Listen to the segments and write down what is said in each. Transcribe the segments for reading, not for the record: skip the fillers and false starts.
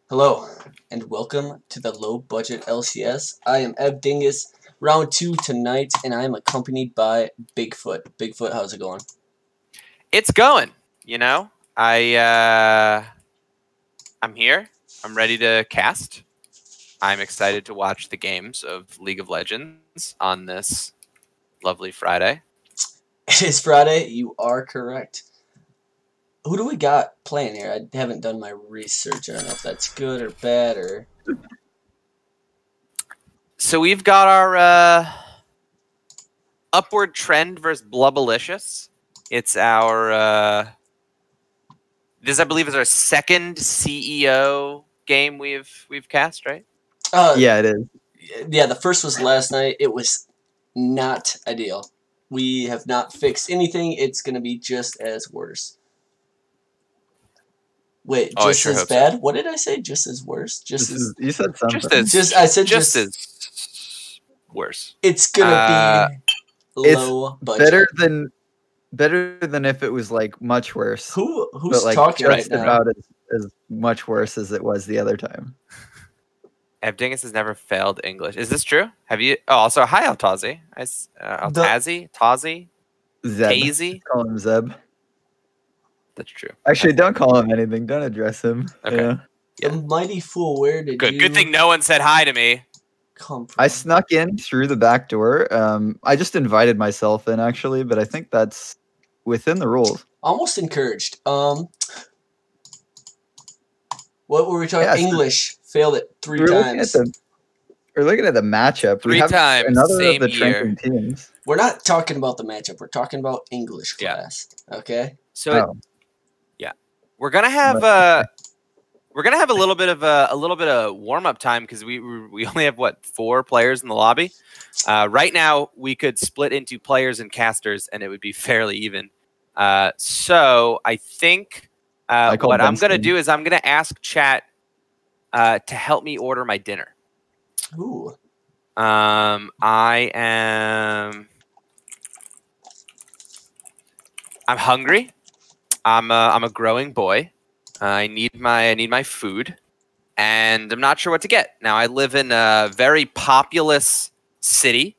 Hello, and welcome to the Low Budget LCS. I am Ev Dingus, round 2 tonight, and I am accompanied by Bigfoot. Bigfoot, how's it going? It's going, I'm here. I'm ready to cast. I'm excited to watch the games of League of Legends on this lovely Friday. It is Friday, you are correct. Who do we got playing here? I haven't done my research. I don't know if that's good or bad or... So we've got our Upward Trend versus Blubalicious. It's our... this, I believe, is our second CEO game we've cast, right? Yeah, it is. Yeah, the first was last night. It was not ideal. We have not fixed anything. It's going to be just as worse. Wait, just as bad? So. What did I say? Just as worse? Just as you said something. I said just as worse. It's gonna be low budget. Better than if it was like much worse. Who's talking right now? About as much worse as it was the other time. Dingus has never failed English. Is this true? Have you? Oh, also hi, Altazi. Altazi, Tazi, Zeb. Tazy. Call him Zeb. That's true. Actually, don't call him anything. Don't address him. Okay. Yeah. The mighty fool. Where did you? Good thing no one said hi to me. Come from? I snuck in through the back door. I just invited myself in actually, but I think that's within the rules. Almost encouraged. What were we talking? Yeah, English failed it 3 times. We're looking at the matchup. 3 times. Another same of the year. teams. We're not talking about the matchup. We're talking about English class. Yeah. Okay. So, we're gonna have a little bit of warm up time because we only have 4 players in the lobby. Right now, we could split into players and casters, and it would be fairly even. So I think what I'm gonna do is I'm gonna ask chat to help me order my dinner. Ooh. I'm hungry. I'm a growing boy. I need my food, and I'm not sure what to get. Now I live in a very populous city,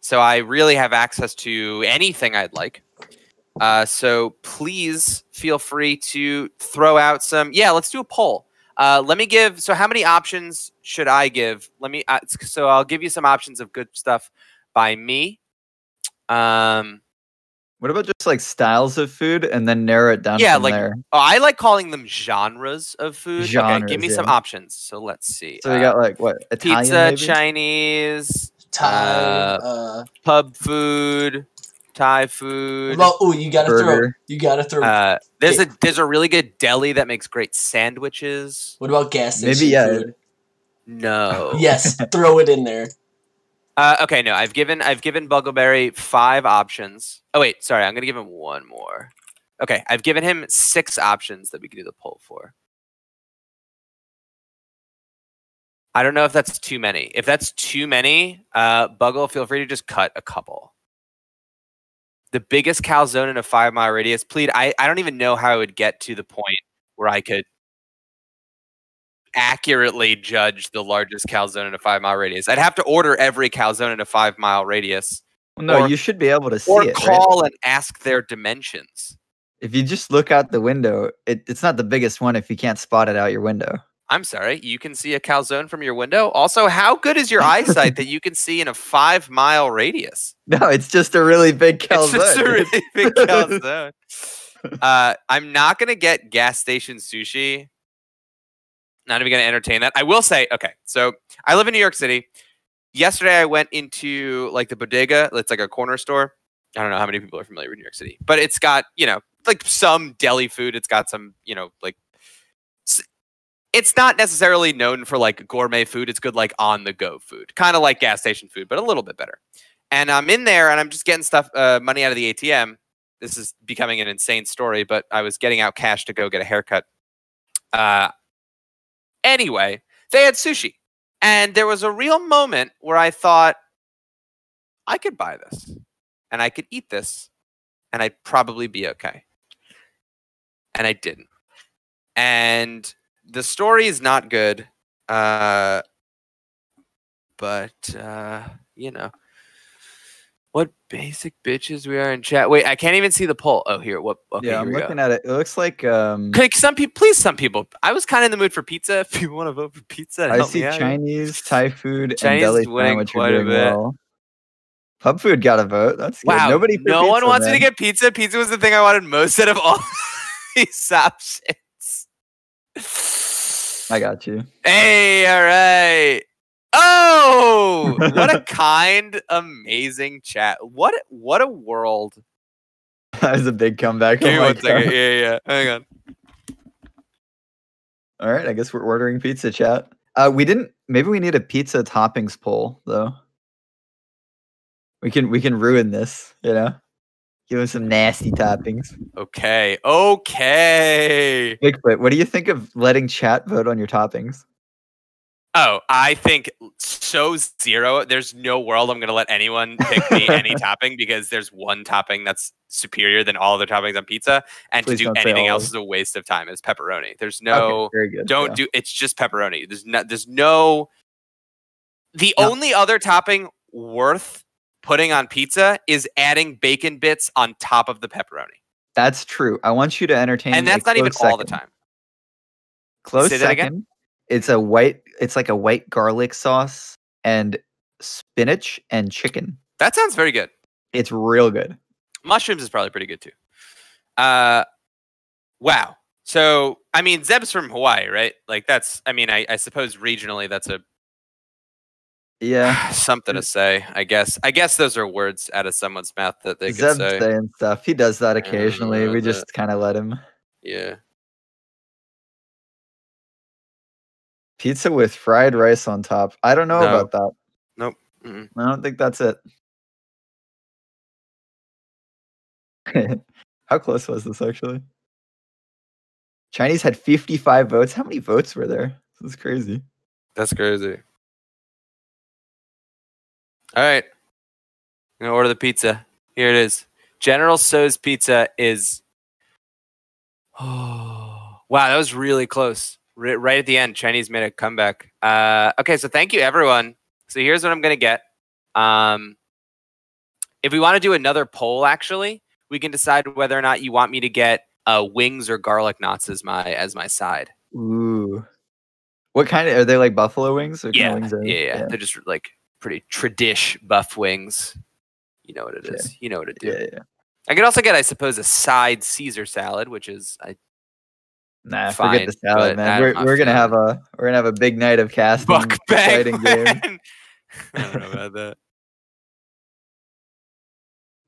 so I really have access to anything I'd like. So please feel free to throw out some. Yeah, let's do a poll. Let me give. So how many options should I give? So I'll give you some options of good stuff by me. What about just like styles of food and then narrow it down from there? Oh, I like calling them genres of food. Genres, okay, give me some options. So let's see. So we got like what? Italian, pizza, maybe? Chinese, Thai, pub food, Thai food. Well, you gotta throw. There's a really good deli that makes great sandwiches. What about gas station food? No. Yes, throw it in there. Okay, no, I've given Buggleberry 5 options. Oh wait, sorry, I'm gonna give him 1 more. Okay, I've given him 6 options that we can do the poll for. I don't know if that's too many. If that's too many, Buggle, feel free to just cut a couple. The biggest calzone in a 5-mile radius. Please, I don't even know how I would get to the point where I could accurately judge the largest calzone in a 5-mile radius. I'd have to order every calzone in a 5-mile radius. Well, no, you should be able to see it. Or call and ask their dimensions. If you just look out the window, it's not the biggest one if you can't spot it out your window. I'm sorry, you can see a calzone from your window? Also, how good is your eyesight that you can see in a 5-mile radius? No, it's just a really big calzone. It's just a really big calzone. I'm not going to get gas station sushi. Not even going to entertain that. I will say, okay, so I live in New York City. Yesterday, I went into like the bodega. It's like a corner store. I don't know how many people are familiar with New York City, but it's got, like some deli food. It's got some, like, it's not necessarily known for like gourmet food. It's good, like on the go food, kind of like gas station food, but a little bit better. And I'm in there and I'm just getting money out of the ATM. This is becoming an insane story, but I was getting out cash to go get a haircut. Anyway, they had sushi. And there was a real moment where I thought, I could buy this. And I could eat this. And I'd probably be okay. And I didn't. And the story is not good. But you know. What basic bitches we are in chat. Wait, I can't even see the poll. Oh, here. What? Okay, Yeah, here I'm we looking go. at it. It looks like Some people, please, some people. I was kind of in the mood for pizza. If people want to vote for pizza, I help see me out. Chinese, Thai food, and Chinese deli is winning sandwich are quite a doing bit. well. Pub food got a vote. That's good. Wow, Nobody for no pizza, one wants me to man. get pizza. Pizza was the thing I wanted most out of all these options. I got you. Hey, all right. Oh, what a kind, amazing chat. What a world. That was a big comeback. Give me Oh my one second. God. Yeah. Hang on. All right, I guess we're ordering pizza, chat. We didn't. Maybe we need a pizza toppings poll though. We can ruin this. You know, give us some nasty toppings. Okay. Bigfoot, what do you think of letting chat vote on your toppings? Oh, I think so zero. There's no world I'm going to let anyone pick me any topping because there's one topping that's superior than all other toppings on pizza. And Please to do don't say anything all else of is a waste of time. It's pepperoni. There's Okay, no, very good. don't yeah. do, it's just pepperoni. There's no, the No. only other topping worth putting on pizza is adding bacon bits on top of the pepperoni. That's true. I want you to entertain. And that's a not even close all the second. time. Close Say that again? second. It's a white. It's like a white garlic sauce and spinach and chicken. That sounds very good. It's real good. Mushrooms is probably pretty good too. Wow. So, I mean, Zeb's from Hawaii, right? Like that's, I mean, I suppose regionally that's a Yeah. something to say. I guess those are words out of someone's mouth that they could Zeb say. saying stuff. He does that I don't know occasionally. about We that. just kind of let him. Yeah. Pizza with fried rice on top. I don't know No. about that. Nope. Mm-mm. I don't think that's it. How close was this actually? Chinese had 55 votes. How many votes were there? This is crazy. That's crazy. All right. I'm gonna order the pizza. Here it is. General Tso's pizza is. Oh wow, that was really close. Right at the end, Chinese made a comeback. Okay, so thank you everyone. So here's what I'm gonna get. If we want to do another poll, actually, we can decide whether or not you want me to get wings or garlic knots as my side. Ooh. What kind of are they, like buffalo wings? What kind Yeah, of wings are they? yeah. They're just like pretty tradish buff wings. You know what it is. You know what it do. Yeah. I could also get, I suppose, a side Caesar salad, which is Nah, fine, forget the salad, but man. I'm not We're gonna feeling have a big night of casting. Mukbang, exciting game. man. I don't know about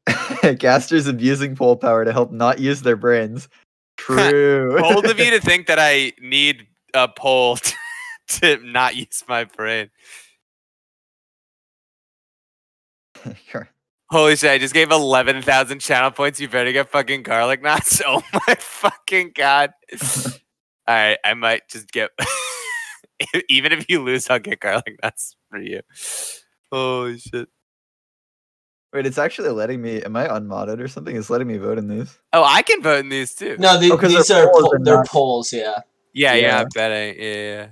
that. Casters abusing poll power to help not use their brains. True. Bold of you to think that I need a poll to not use my brain. Holy shit, I just gave 11,000 channel points. You better get fucking garlic knots. Oh my fucking god. Alright, I might just get... Even if you lose, I'll get garlic knots for you. Holy shit. Wait, it's actually letting me. Am I unmodded or something? It's letting me vote in these. Oh, I can vote in these too. No, these they're are polls and they're not- polls. Yeah. Yeah, I'm betting. Yeah.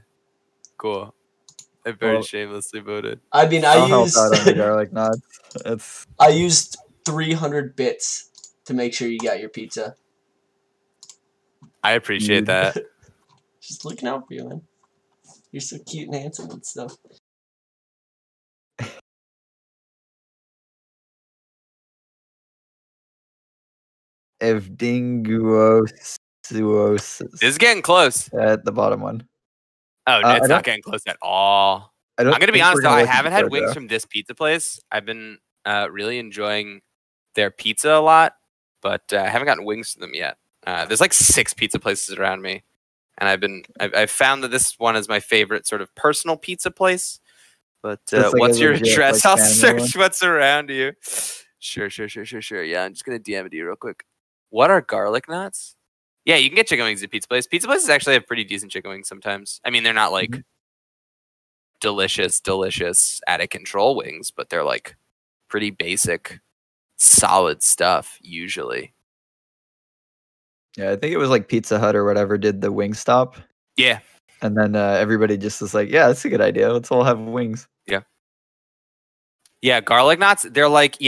Cool. I very Well- shamelessly voted. I mean, I'll help out on the garlic knots. It's I used 300 bits to make sure you got your pizza. I appreciate Dude. that. Just looking out for you, man. You're so cute and handsome and stuff. Evdinguosis This is getting close. at the bottom one. Oh, I it's don't- not getting close at all. I don't I'm gonna be think honest we're though. gonna I listen haven't to had it, wings though. from this pizza place. I've been really enjoying their pizza a lot, but I haven't gotten wings from them yet. There's like 6 pizza places around me, and I've found that this one is my favorite sort of personal pizza place. But That's like what's a your legit, address? like, I'll family search what's around you. Sure. Yeah, I'm just gonna DM it to you real quick. What are garlic knots? Yeah, you can get chicken wings at Pizza Place. Pizza Places actually have pretty decent chicken wings sometimes. I mean, they're not like delicious, out of control wings, but they're like pretty basic, solid stuff usually. Yeah, I think it was like Pizza Hut or whatever did the Wingstop. Yeah. And then everybody just was like, yeah, that's a good idea. Let's all have wings. Yeah, garlic knots, they're like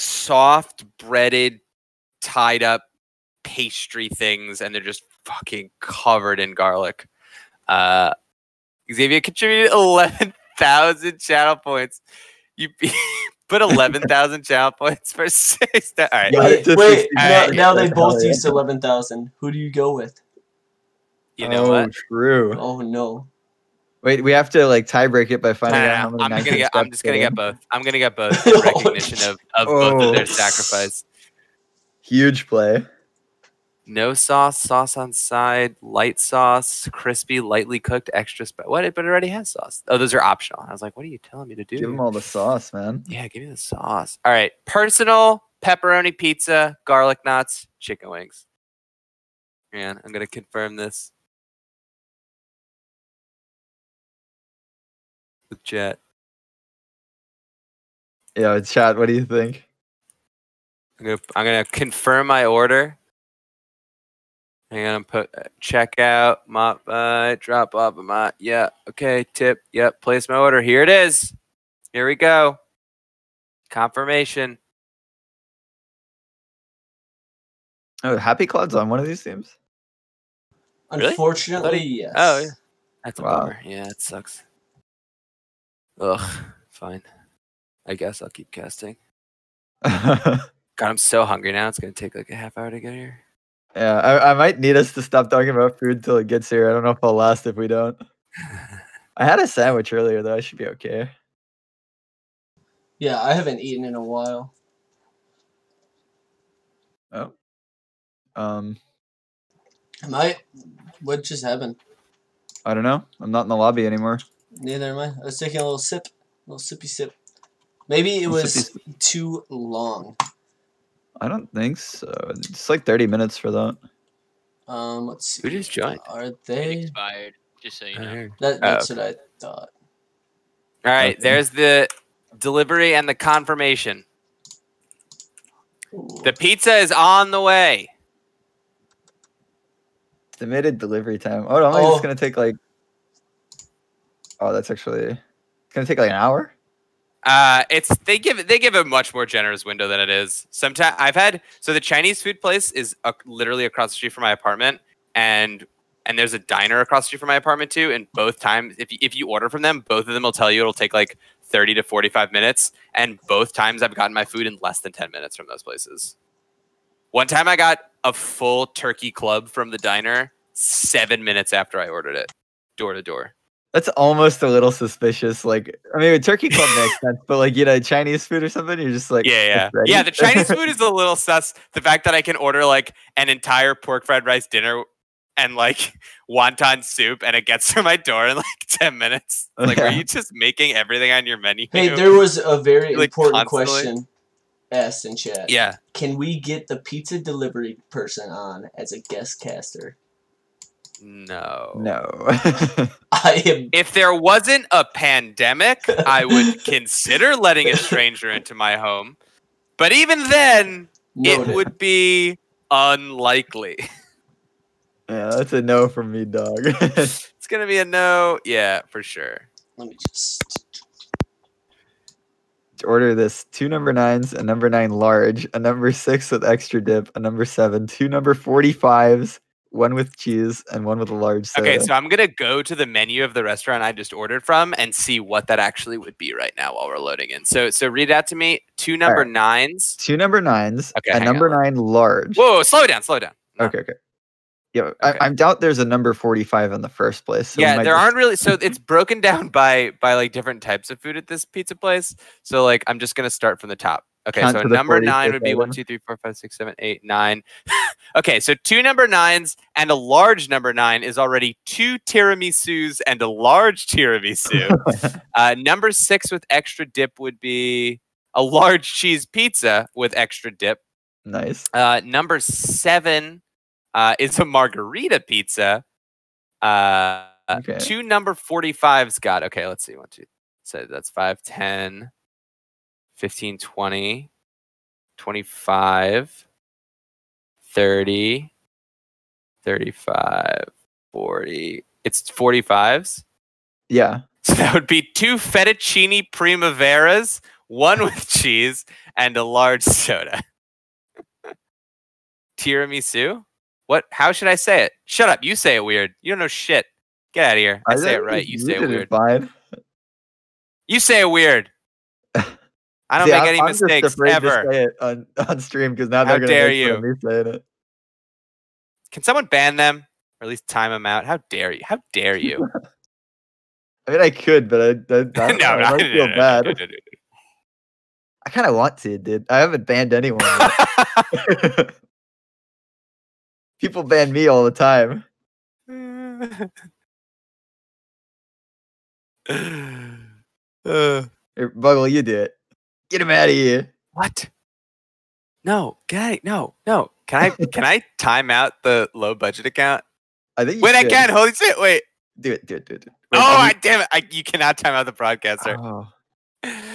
soft breaded tied up pastry things, and they're just fucking covered in garlic. Xavier contributed 11,000 channel points. You put 11,000 channel points for 6. All right. Wait, now they Hell both yeah. used 11,000. Who do you go with? You know what? True. Oh no. Wait, we have to like tie break it by finding out how No, many. I'm just gonna get both. I'm gonna get both Oh, recognition of both of their Oh. sacrifice. Huge play. No sauce, sauce on side, light sauce, crispy, lightly cooked, extra what? But it already has sauce. Oh, those are optional. I was like, what are you telling me to do? Give them all the sauce, man. Yeah, give me the sauce. All right, personal pepperoni pizza, garlic knots, chicken wings. Man, I'm gonna confirm this with chat. Yeah, chat. What do you think? I'm gonna confirm my order. I'm gonna put checkout, drop off my yeah, okay, tip, yep, place my order. Here it is. Here we go. Confirmation. Oh, Happy Cloud's on one of these teams. Really? Unfortunately, yes. Oh yeah. That's a Wow. bummer. Yeah, it sucks. Ugh, fine. I guess I'll keep casting. God, I'm so hungry now. It's gonna take like a half hour to get here. Yeah, I might need us to stop talking about food till it gets here. I don't know if I'll last if we don't. I had a sandwich earlier though. I should be okay. Yeah, I haven't eaten in a while. Oh. What just happened? I don't know. I'm not in the lobby anymore. Neither am I. I was taking a little sippy sip. Maybe it was too long. I don't think so. It's like 30 minutes for that. Let's see. Who just joined? Are It they? expired, just so you know. That's what I thought. All right, Okay. there's the delivery and the confirmation. Ooh. The pizza is on the way. Estimated delivery time. Oh, no, it's gonna take like. Oh, that's actually. It's gonna take like an hour. They give a much more generous window than it is. Sometimes the Chinese food place is literally across the street from my apartment, and there's a diner across the street from my apartment too. And both times, if you order from them, both of them will tell you it'll take like 30 to 45 minutes. And both times I've gotten my food in less than 10 minutes from those places. One time I got a full turkey club from the diner 7 minutes after I ordered it, door to door. That's almost a little suspicious. Like, I mean, Turkey Club makes sense, but like, Chinese food or something, you're just like, yeah. "It's ready?" Yeah, the Chinese food is a little sus. The fact that I can order like an entire pork fried rice dinner and like wonton soup and it gets to my door in like 10 minutes. Like, Yeah. Are you just making everything on your menu? Hey, there was a very Like, important constantly? question asked in chat. Yeah. Can we get the pizza delivery person on as a guest caster? No. I am. If there wasn't a pandemic, I would consider letting a stranger into my home. But even then, Noted. it would be unlikely. Yeah, that's a no from me, dog. It's going to be a no. Yeah, for sure. Let me just. Order this: 2 number 9s, a number 9 large, a number 6 with extra dip, a number 7, 2 number 45s, 1 with cheese, and 1 with a large soda. Okay, so I'm going to go to the menu of the restaurant I just ordered from and see what that actually would be right now while we're loading in. So read out to me 2 number 9s. 2 number 9s, Okay, a hang number on. 9 large. Whoa, slow down. No. Okay. Yeah, Okay. I doubt there's a number 45 in the first place. So we Yeah, might there just- aren't really. So it's broken down by like different types of food at this pizza place. So like I'm just gonna start from the top. Okay, Count so to the number 40 9 if would be I 1, win. 2, 3, 4, 5, 6, 7, 8, 9. Okay, so 2 number 9s and a large number 9 is already 2 tiramisus and a large tiramisu. Number 6 with extra dip would be a large cheese pizza with extra dip. Nice. Number 7 is a margarita pizza. Okay. 2 number 45s got, okay, let's see, 1, 2, so that's 5, 10, 15, 20, 25, 30, 35, 40, It's 45s. Yeah. So that would be 2 fettuccine primaveras, 1 with cheese, and a large soda. Tiramisu? What? How should I say it? Shut up. You say it weird. You don't know shit. Get out of here. I say it right. You say it weird. Fine. You say it weird. I don't See, make any I'm mistakes just afraid ever. to say it on stream because now How they're dare going to you. make fun of me saying it. Can someone ban them? Or at least time them out? How dare you? How dare you? I mean, I could, but I don't know. I might feel bad. I kind of want to, dude. I haven't banned anyone yet. People ban me all the time. Here, Buggle, you do it. Get him out of here. What? No, no. Can I time out the low budget account? I think you Wait, should. I can. Holy shit! Wait. Do it. Wait, Damn it! You cannot time out the broadcaster. Oh.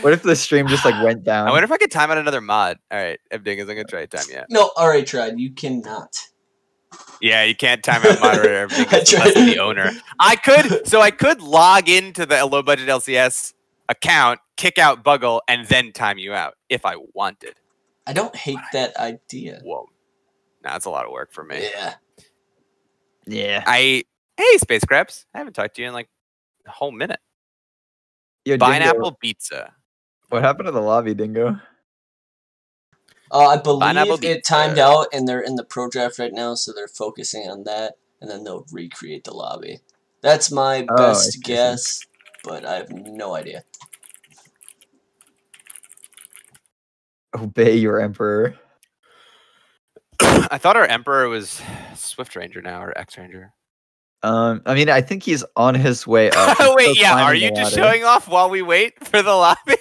What if the stream just like went down? I wonder if I could time out another mod. All right, Dingus, I'm gonna try to time you out. No, alright, tried. You cannot. Yeah, you can't time out moderator unless you're the owner. I could log into the low budget LCS account, kick out Buggle, and then time you out if I wanted. I don't hate that idea. Whoa, nah, that's a lot of work for me. Yeah. Yeah. Hey, Space Crabs, I haven't talked to you in like a whole minute. Yo, Dingo, Pineapple pizza. what happened to the lobby, Dingo? I believe Pineapple it timed out, and they're in the pro draft right now, so they're focusing on that, and then they'll recreate the lobby. That's my best guess, but I have no idea. Obey your emperor. I thought our Emperor was Swift Ranger now, or X Ranger. I mean, I think he's on his way up. He's Wait, still yeah, are climbing you the just ladder. showing off while we wait for the lobby?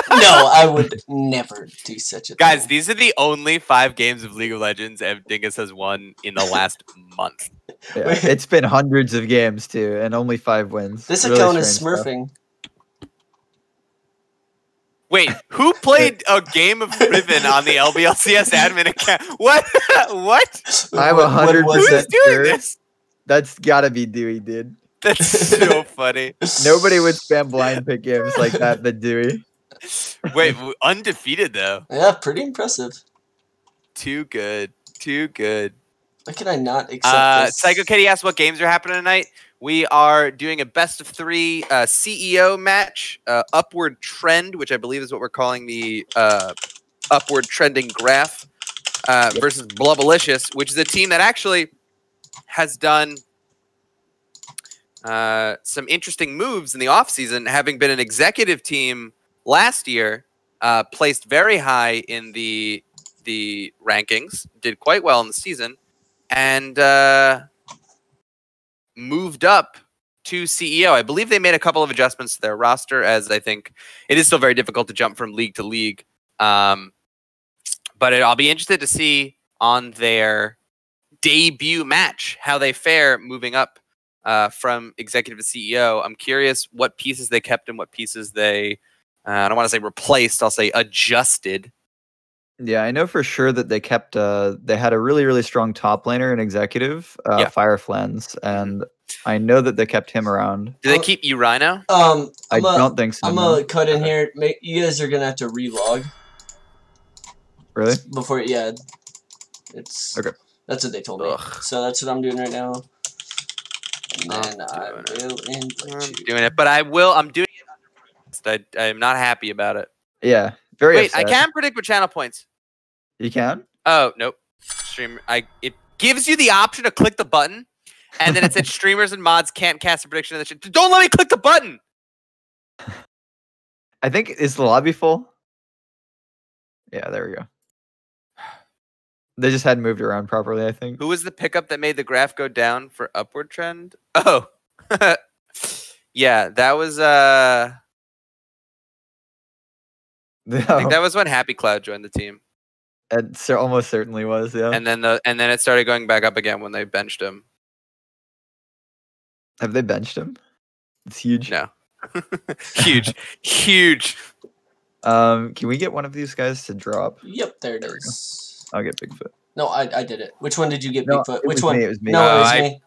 No, I would never do such a Guys, thing. these are the only 5 games of League of Legends Ev Dingus has won in the last month. Yeah, it's been hundreds of games too, and only 5 wins. This Really account is strange stuff. smurfing. Wait, who played a game of Riven on the LBLCS admin account? What? What? I'm What was 100% Who's doing sure. this? That's gotta be Dewey, dude. That's so funny. Nobody would spam blind pick games like that but Dewey. Wait, undefeated though. Yeah, pretty impressive. Too good. Too good. Why can I not accept this? Psycho Kitty asked what games are happening tonight. We are doing a best of 3 CEO match, Upward Trend, which I believe is what we're calling the Upward Trending Graph, versus Blubalicious, which is a team that actually has done some interesting moves in the offseason, having been an executive team last year, placed very high in the rankings, did quite well in the season, and moved up to CEO. I believe they made a couple of adjustments to their roster, as I think it is still very difficult to jump from league to league. But I'll be interested to see on their debut match how they fare moving up from executive to CEO. I'm curious what pieces they kept and what pieces they, I don't want to say replaced, I'll say adjusted. Yeah, I know for sure that they kept. They had a really, really strong top laner and executive, Yeah. Fireflans, and I know that they kept him around. Do they keep you Rhino? I don't think so. I'm no. gonna cut in here. You guys are gonna have to relog Really? before. Yeah, it's Okay. That's what they told me. Ugh. So that's what I'm doing right now. And then I I'm will invite I'm you. doing it, but I'm doing it. I'm not happy about it. Yeah, very. Wait, I upset. can predict with channel points. You can? Oh nope. Stream. It gives you the option to click the button, and then it said streamers and mods can't cast a prediction of the shit. Don't let me click the button. I think is the lobby full. Yeah, there we go. They just hadn't moved around properly, I think. Who was the pickup that made the graph go down for upward trend? Oh, yeah, that was. I think that was when Happy Cloud joined the team, It almost certainly was, yeah. and then it started going back up again when they benched him. Have they benched him? It's huge. No, huge, huge. Can we get one of these guys to drop? Yep, there it There we is. I'll get Bigfoot. No, I did it. Which one did you get, No, Bigfoot? it Which was one? me, it was me. No, it was I- me.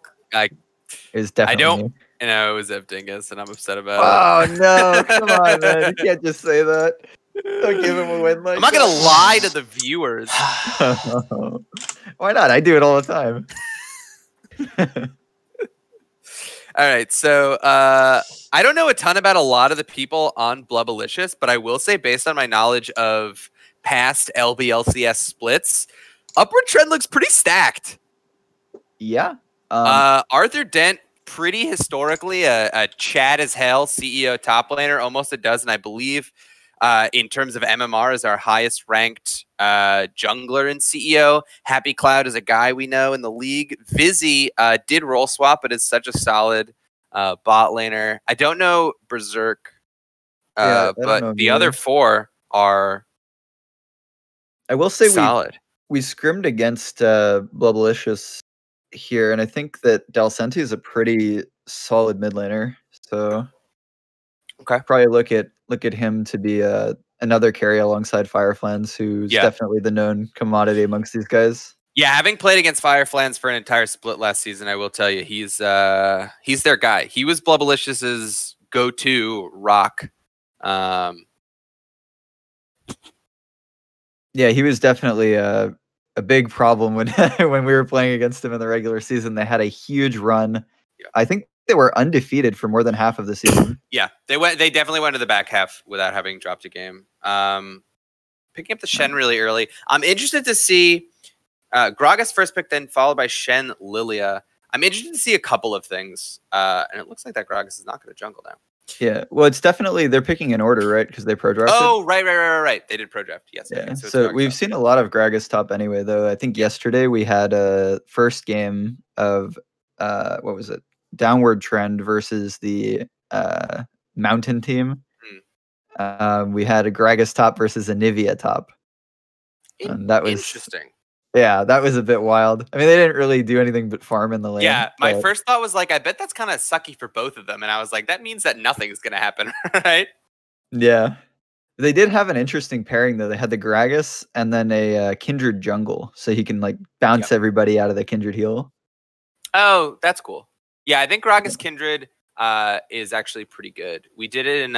It was definitely don't- me. it was Dingus, and I'm upset about Oh no! Come on, man! You can't just say that. Don't give him a win like I'm not gonna that. lie to the viewers. Why not? I do it all the time. All right, so I don't know a ton about a lot of the people on Blubalicious, but I will say, based on my knowledge of past LBLCS splits, Upward Trend looks pretty stacked. Yeah. Arthur Dent, pretty historically a Chad as hell CEO top laner, almost a dozen, I believe. In terms of MMR, is our highest ranked jungler in CEO. Happy Cloud is a guy we know in the league. Vizzy did role swap, but is such a solid bot laner. I don't know Berserk, Yeah, I don't know but him the other either. four are I will say solid. we scrimmed against Blubalicious here, and I think that Dalcenti is a pretty solid mid laner. So Okay. probably look at him to be another carry alongside Fireflans, who's Yeah. definitely the known commodity amongst these guys. Yeah, having played against Fireflans for an entire split last season, I will tell you he's their guy. He was Blubalicious's go-to rock. Yeah, he was definitely a big problem when when we were playing against him in the regular season. They had a huge run. Yeah. I think they were undefeated for more than half of the season. Yeah, they definitely went to the back half without having dropped a game. Picking up the Shen really early. I'm interested to see Gragas first pick, then followed by Shen Lilia. I'm interested to see a couple of things. And it looks like that Gragas is not going to jungle now. Yeah, well, it's definitely they're picking in order, right? Because they pro drafted. Oh, right. They did pro draft. Yes. Yeah. Okay, so So it's we've Gragas. seen a lot of Gragas top anyway, though. I think yesterday we had a first game of what was it? Downward Trend versus the Mountain team. We had a Gragas top versus a Nivea top. And that was Interesting. Yeah, that was a bit wild. I mean, they didn't really do anything but farm in the lane. Yeah, my but- first thought was like, I bet that's kind of sucky for both of them. And I was like, that means that nothing's going to happen, right? Yeah. They did have an interesting pairing, though. They had the Gragas and then a Kindred jungle. So he can like bounce everybody out of the Kindred heal. Oh, that's cool. Yeah, I think Gragas Kindred is actually pretty good. We did it in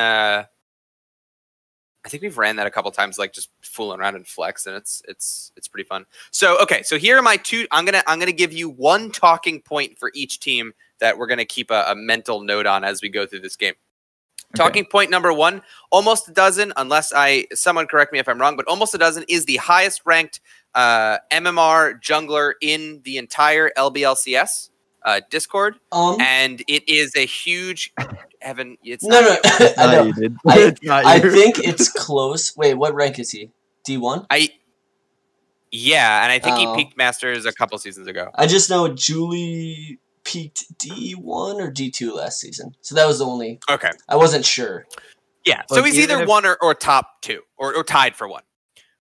I think we've ran that a couple times, like just fooling around in Flex, and it's pretty fun. So okay, so here are my two. I'm gonna give you one talking point for each team that we're gonna keep a mental note on as we go through this game. Okay. Talking point number one: almost a dozen, unless someone correct me if I'm wrong, but almost a dozen is the highest ranked MMR jungler in the entire LBLCS Discord, and it is a huge. Evan, it's No. not you. It's not you, dude. It's not I you. think it's close. Wait, what rank is he? D1? Yeah, and I think he Oh. peaked Masters a couple seasons ago. I just know Julie peaked D1 or D2 last season. So that was the only. Okay. I wasn't sure. Yeah, so Look, he's even either if- one or top two, or tied for one.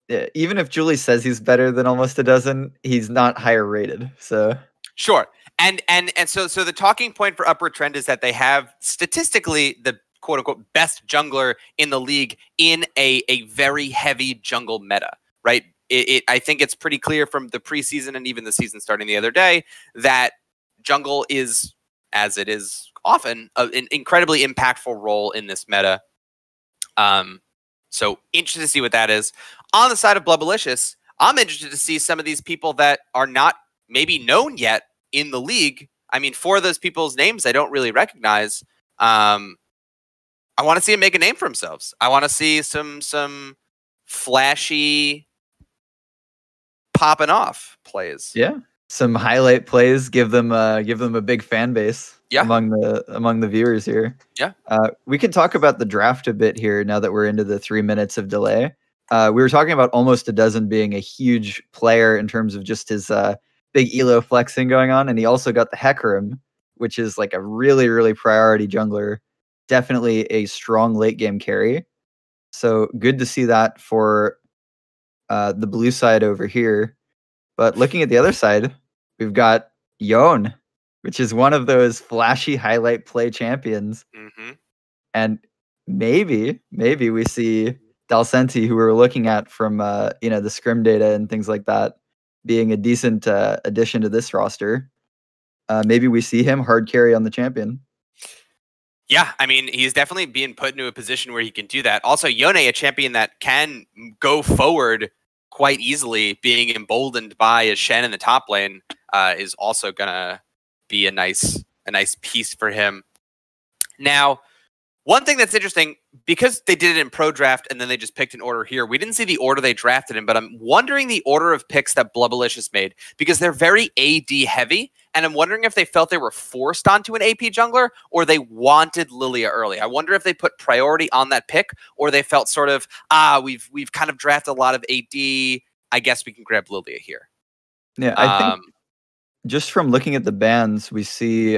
Yeah, even if Julie says he's better than almost a dozen, he's not higher rated. So Sure. And so the talking point for Upward Trend is that they have statistically the quote unquote best jungler in the league in a very heavy jungle meta, right? I think it's pretty clear from the preseason and even the season starting the other day that jungle is, as it is often, an incredibly impactful role in this meta. So interested to see what that is. On the side of Blubalicious, I'm interested to see some of these people that are not maybe known yet in the league. I mean, four of those people's names I don't really recognize. I want to see them make a name for themselves. I want to see some flashy popping off plays. yeah, some highlight plays. Give them a big fan base. Yeah. among the viewers here. Yeah. We can talk about the draft a bit here now that we're into the 3 minutes of delay. We were talking about almost a dozen being a huge player in terms of just his big elo flexing going on, and he also got the Hecarim, which is like a really, really priority jungler. Definitely a strong late game carry. So good to see that for the blue side over here. But looking at the other side, we've got Yon, which is one of those flashy highlight play champions. Mm-hmm. And maybe we see Dalcenti, who we're looking at from the scrim data and things like that, being a decent addition to this roster. maybe we see him hard carry on the champion. Yeah, I mean, he's definitely being put into a position where he can do that. Also, Yone, a champion that can go forward quite easily, being emboldened by a Shen in the top lane, is also gonna be a nice piece for him. Now, one thing that's interesting, because they did it in pro draft and then they just picked an order here, we didn't see the order they drafted in, but I'm wondering the order of picks that Blubalicious made, because they're very AD heavy, and I'm wondering if they felt they were forced onto an AP jungler or they wanted Lilia early. I wonder if they put priority on that pick, or they felt sort of, we've kind of drafted a lot of AD, I guess we can grab Lilia here. Yeah, I think just from looking at the bans, we see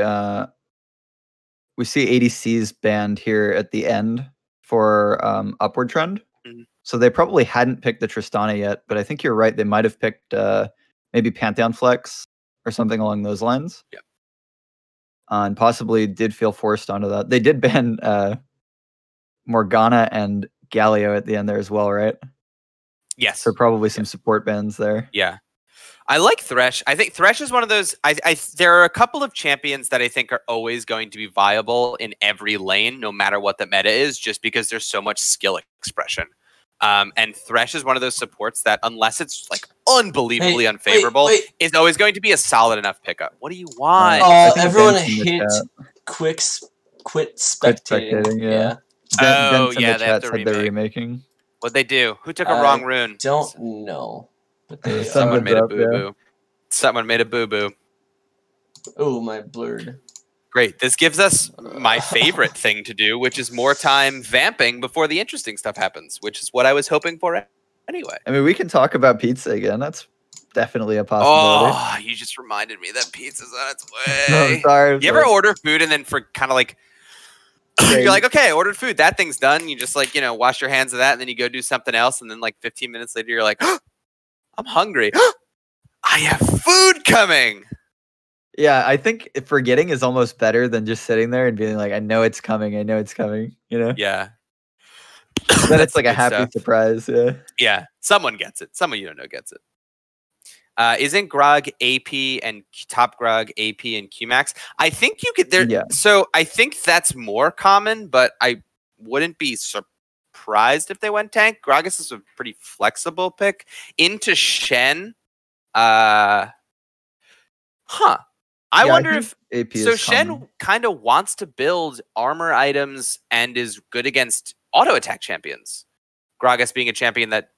ADC's banned here at the end for upward trend. Mhm. So they probably hadn't picked the Tristana yet, but I think you're right. They might have picked maybe Pantheon Flex or something along those lines. Yeah. And possibly did feel forced onto that. They did ban Morgana and Galio at the end there as well, right? Yes. So probably some support bans there. Yeah. I like Thresh. I think Thresh is one of those. There are a couple of champions that I think are always going to be viable in every lane, no matter what the meta is, just because there's so much skill expression. And Thresh is one of those supports that, unless it's like unbelievably unfavorable, is always going to be a solid enough pickup. What do you want? Everyone hit quit spectating. Yeah. Ben yeah, they have to said they're remaking. What'd they do? Who took a wrong rune? Don't know. But someone made a boo-boo. Someone made a boo-boo. Oh, my blurred. Great. This gives us my favorite thing to do, which is more time vamping before the interesting stuff happens, which is what I was hoping for anyway. I mean, we can talk about pizza again. That's definitely a possibility. Oh, you just reminded me that pizza's on its way. I'm sorry. You ever order food and then for kind of like, you're like, okay, I ordered food. That thing's done. You just like, wash your hands of that, and then you go do something else. And then like 15 minutes later, you're like, I'm hungry. I have food coming. Yeah, I think forgetting is almost better than just sitting there and being like, I know it's coming. I know it's coming. Yeah. Then it's like a happy surprise. Yeah. Yeah. Someone gets it. Someone you don't know gets it. Isn't Grog AP and Top Grog AP and QMax? I think you could there. Yeah. So I think that's more common, but I wouldn't be surprised if they went tank. Gragas is a pretty flexible pick. Into Shen. I wonder if AP so Shen kind of wants to build armor items and is good against auto attack champions. Gragas being a champion that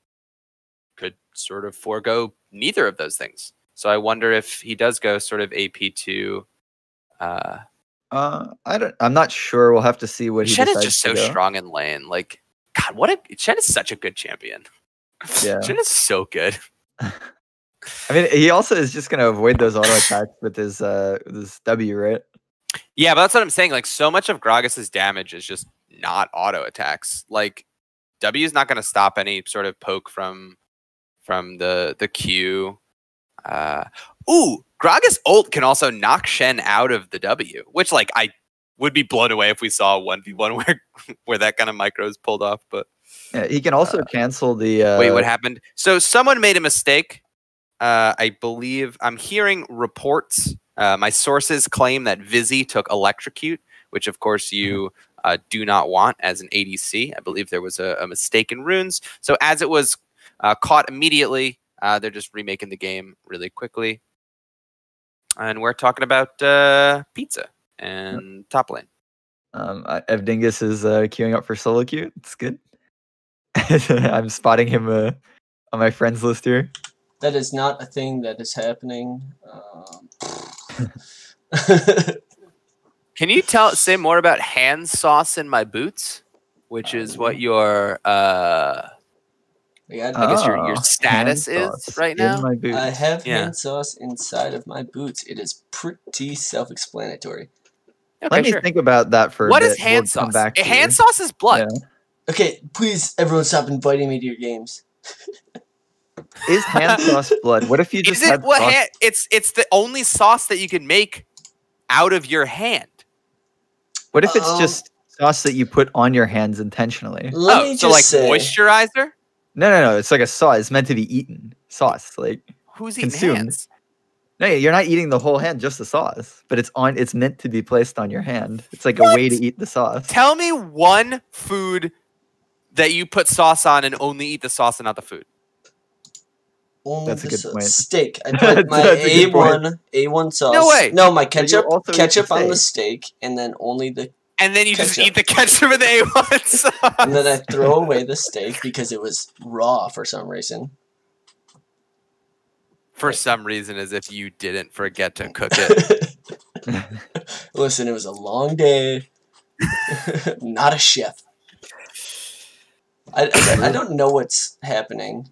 could sort of forego neither of those things. So I wonder if he does go sort of AP to I'm not sure. We'll have to see what he Shen decides is just so strong in lane. Like, God, Shen is such a good champion. Yeah. Shen is so good. I mean, he also is just going to avoid those auto attacks with his W, right? Yeah, but that's what I'm saying. Like, so much of Gragas's damage is just not auto attacks. Like, W is not going to stop any sort of poke from the Q. Gragas ult can also knock Shen out of the W, which like I would be blown away if we saw a 1v1 where that kind of micro is pulled off. But yeah, he can also cancel the. Wait, what happened? So someone made a mistake. I believe I'm hearing reports. My sources claim that Vizzy took Electrocute, which of course you do not want as an ADC. I believe there was a mistake in runes. So as it was caught immediately, they're just remaking the game really quickly. And we're talking about pizza and top lane. Evdingus is queuing up for solo queue. It's good. I'm spotting him on my friends list here. That is not a thing that is happening. Can you say more about hand sauce in my boots, which is what your I guess your status is right now? I have hand sauce inside of my boots. It is pretty self-explanatory. Okay, Let me think about that for what a bit. Is hand sauce? Hand sauce is blood. Yeah. Okay, please, everyone, stop inviting me to your games. Is hand sauce blood? What if you just had sauce? It's the only sauce that you can make out of your hand. What if it's just sauce that you put on your hands intentionally? So like moisturizer? No. It's like a sauce. It's meant to be eaten. Sauce, like who's eating consumed. hands? No, you're not eating the whole hand, just the sauce. But it's meant to be placed on your hand. It's like a way to eat the sauce. Tell me one food that you put sauce on and only eat the sauce and not the food. Only That's a good point. Steak. I put my That's a good point. A1 sauce. No way. No, my But you ketchup also eat the on the steak. steak, and then only the And then you just Ketchup. eat the ketchup and the A1 sauce. and then I throw away the steak because it was raw for some reason. For some reason, as if you didn't forget to cook it. Listen, it was a long day. Not a chef. I don't know what's happening.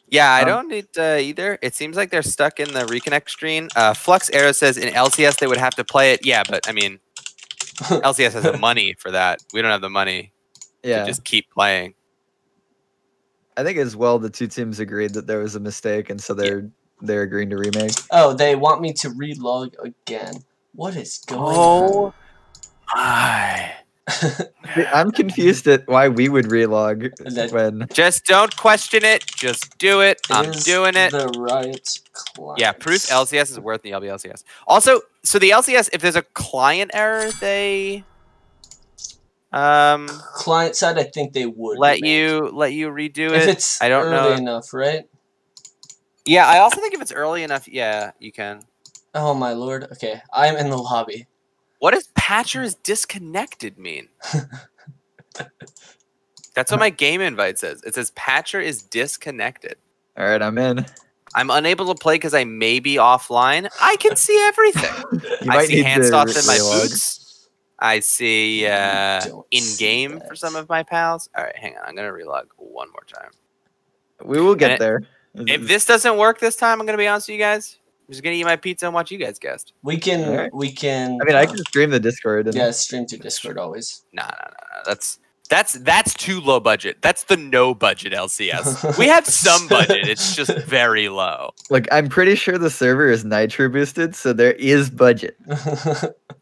Yeah, I don't need either. It seems like they're stuck in the reconnect screen. Flux Arrow says in LCS they would have to play it. Yeah, but I mean, LCS has the money for that. We don't have the money Yeah. to just keep playing. I think as well the two teams agreed that there was a mistake, and so they're agreeing to remake. Oh, they want me to relog again. What is going Oh my. I'm confused at why we would relog That- when Just don't question it. Just do it. I'm Is doing it. The right client. Yeah, proof LCS is worth the LBLCS. Also, so the LCS, if there's a client error, they Client side, I think they would let remake. you redo if it. it's I don't early know. enough, right? Yeah, I also think if it's early enough, yeah, you can. Oh my lord. Okay, I'm in the lobby. What does Patcher is disconnected mean? That's what my game invite says. It says Patcher is disconnected. all right, I'm in. I'm unable to play because I may be offline. I can see everything. You I might see need hand to stops in my relog. boots. I see Don't in see game that. for some of my pals. All right, hang on. I'm gonna relog one more time. We will get And there. If this doesn't work this time, I'm gonna be honest with you guys. I'm just gonna eat my pizza and watch you guys guest. We can. Alright. We can. I mean, I can stream the Discord. And Yeah, stream to Discord always. No. That's too low budget. That's the no budget LCS. We have some budget. It's just very low. Look, I'm pretty sure the server is nitro boosted, so there is budget.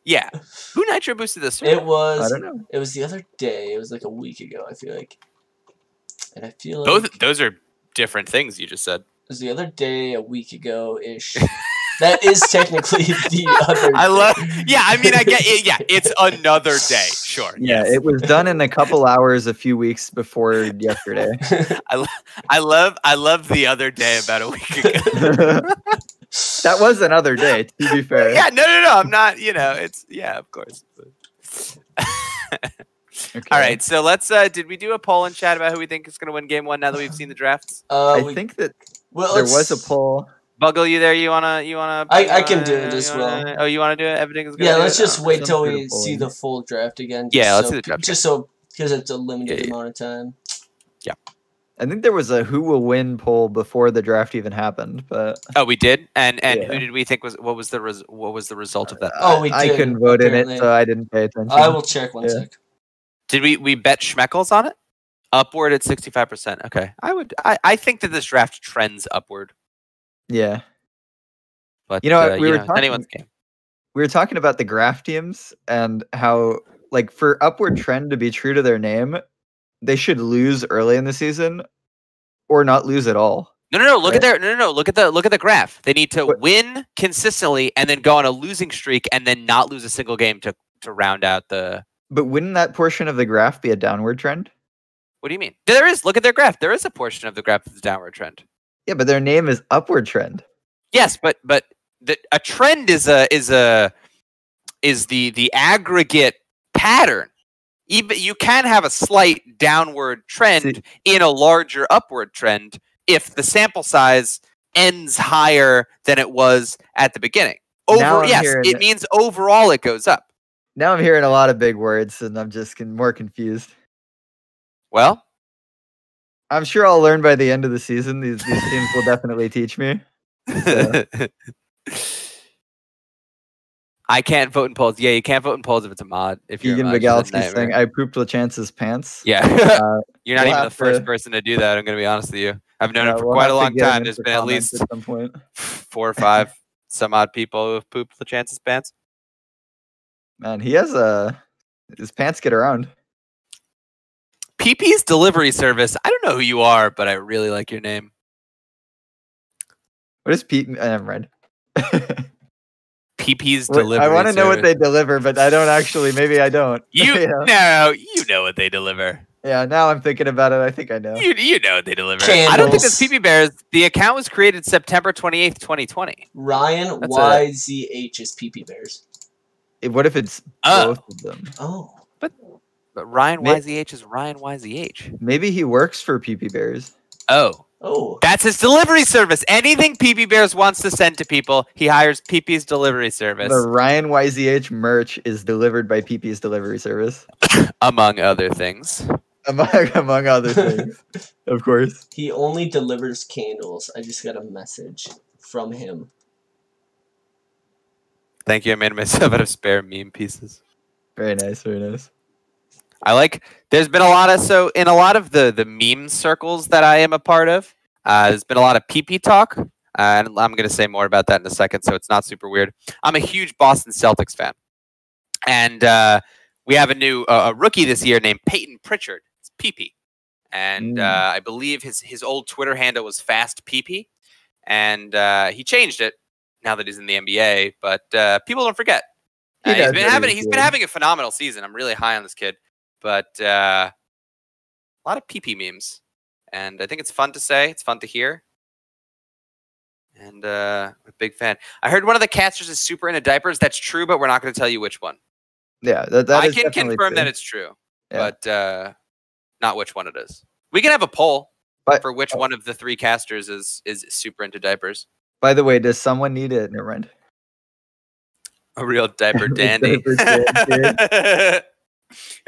Yeah. Who nitro boosted this? It was. I don't know. It was the other day. It was like a week ago. I feel like. And I feel like Both those are different things you just said. it was the other day, a week ago ish. That is technically the other. I love. day. Yeah, I mean, I get it. Yeah, it's another day. Sure. Yeah, yes. it was done in a couple hours, a few weeks before yesterday. I love the other day about a week ago. That was another day, to be fair. Yeah, no. I'm not. You know, it's of course. Okay. All right, so let's. Did we do a poll in chat about who we think is going to win game one now that we've seen the drafts? I think that well, there was a poll. Buggle, you there? You wanna? I can do it as well. Oh, you wanna do it? Everything is good. Yeah, let's just wait till Some we sort of see polling. the full draft again. Yeah, just let's so- see the draft Just so because it's a limited Yeah. amount of time. I think there was a who will win poll before the draft even happened, but Oh, we did. And Yeah. who did we think was? What was the result of that? Oh, we I did, couldn't vote in apparently. it, so I didn't pay attention. I will check one Yeah. sec. Did we bet Schmeckles on it? Upward at 65%. Okay, I think that this draft trends upward. Yeah, But You know what, we were it's talking- anyone's game. we were talking about the graph teams and how, like, for upward trend to be true to their name, they should lose early in the season or not lose at all. No. Look at Right. their no. Look at the graph. They need to What- win consistently and then go on a losing streak and then not lose a single game to round out the. But wouldn't that portion of the graph be a downward trend? What do you mean? There is. Look at their graph. There is a portion of the graph that's a downward trend. Yeah, but their name is upward trend. Yes, but a trend is the aggregate pattern. Even you can have a slight downward trend in a larger upward trend if the sample size ends higher than it was at the beginning. Now I'm Yes, hearing- it means overall it goes up. Now I'm hearing a lot of big words, and I'm just more confused. Well, I'm sure I'll learn by the end of the season. These teams will definitely teach me. So, I can't vote in polls. Yeah, you can't vote in polls if it's a mod. If you're a Keegan mod, it's just a Bagalski's nightmare. saying, "I pooped LeChance's pants." Yeah. Uh, You're not we'll even the have first to- person to do that. I'm going to be honest with you. I've known yeah, it for we'll quite have a to long get him time. in There's for been at comments least at some point. 4 or 5 some odd people who have pooped the chances pants. Man, he has his pants get around. PP's delivery service. I don't know who you are, but I really like your name. What is Pete? Never mind. PP's Wait, delivery. I want to know what service. they deliver, but I don't actually. Maybe I don't. You Yeah. you know what they deliver. Yeah, now I'm thinking about it. I think I know. You know what they deliver. I don't think that's PP Bears. The account was created September 28th, 2020. Ryan That's YZH is PP Bears. What if it's both of them? Oh. But Ryan YZH is Ryan YZH. Maybe he works for PP Bears. Oh. That's his delivery service. Anything PP Bears wants to send to people, he hires PP's delivery service. The Ryan YZH merch is delivered by PP's delivery service. Among other things. Among other things, of course. He only delivers candles. I just got a message from him. Thank you. I made myself out of spare meme pieces. Very nice, very nice. I like. There's been a lot of in a lot of the meme circles that I am a part of. There's been a lot of PP talk, and I'm going to say more about that in a second, so it's not super weird. I'm a huge Boston Celtics fan, and we have a new a rookie this year named Peyton Pritchard. It's PP, and I believe his old Twitter handle was Fast PP, and he changed it now that he's in the NBA. But people don't forget. He's been having a phenomenal season. I'm really high on this kid. But a lot of PP memes, and I think it's fun to say. It's fun to hear, and I'm a big fan. I heard one of the casters is super into diapers. That's true, but we're not going to tell you which one. Yeah, I can confirm that it's true, but not which one it is. We can have a poll for which one of the three casters is super into diapers. By the way, does someone need it? Never mind. A real diaper dandy.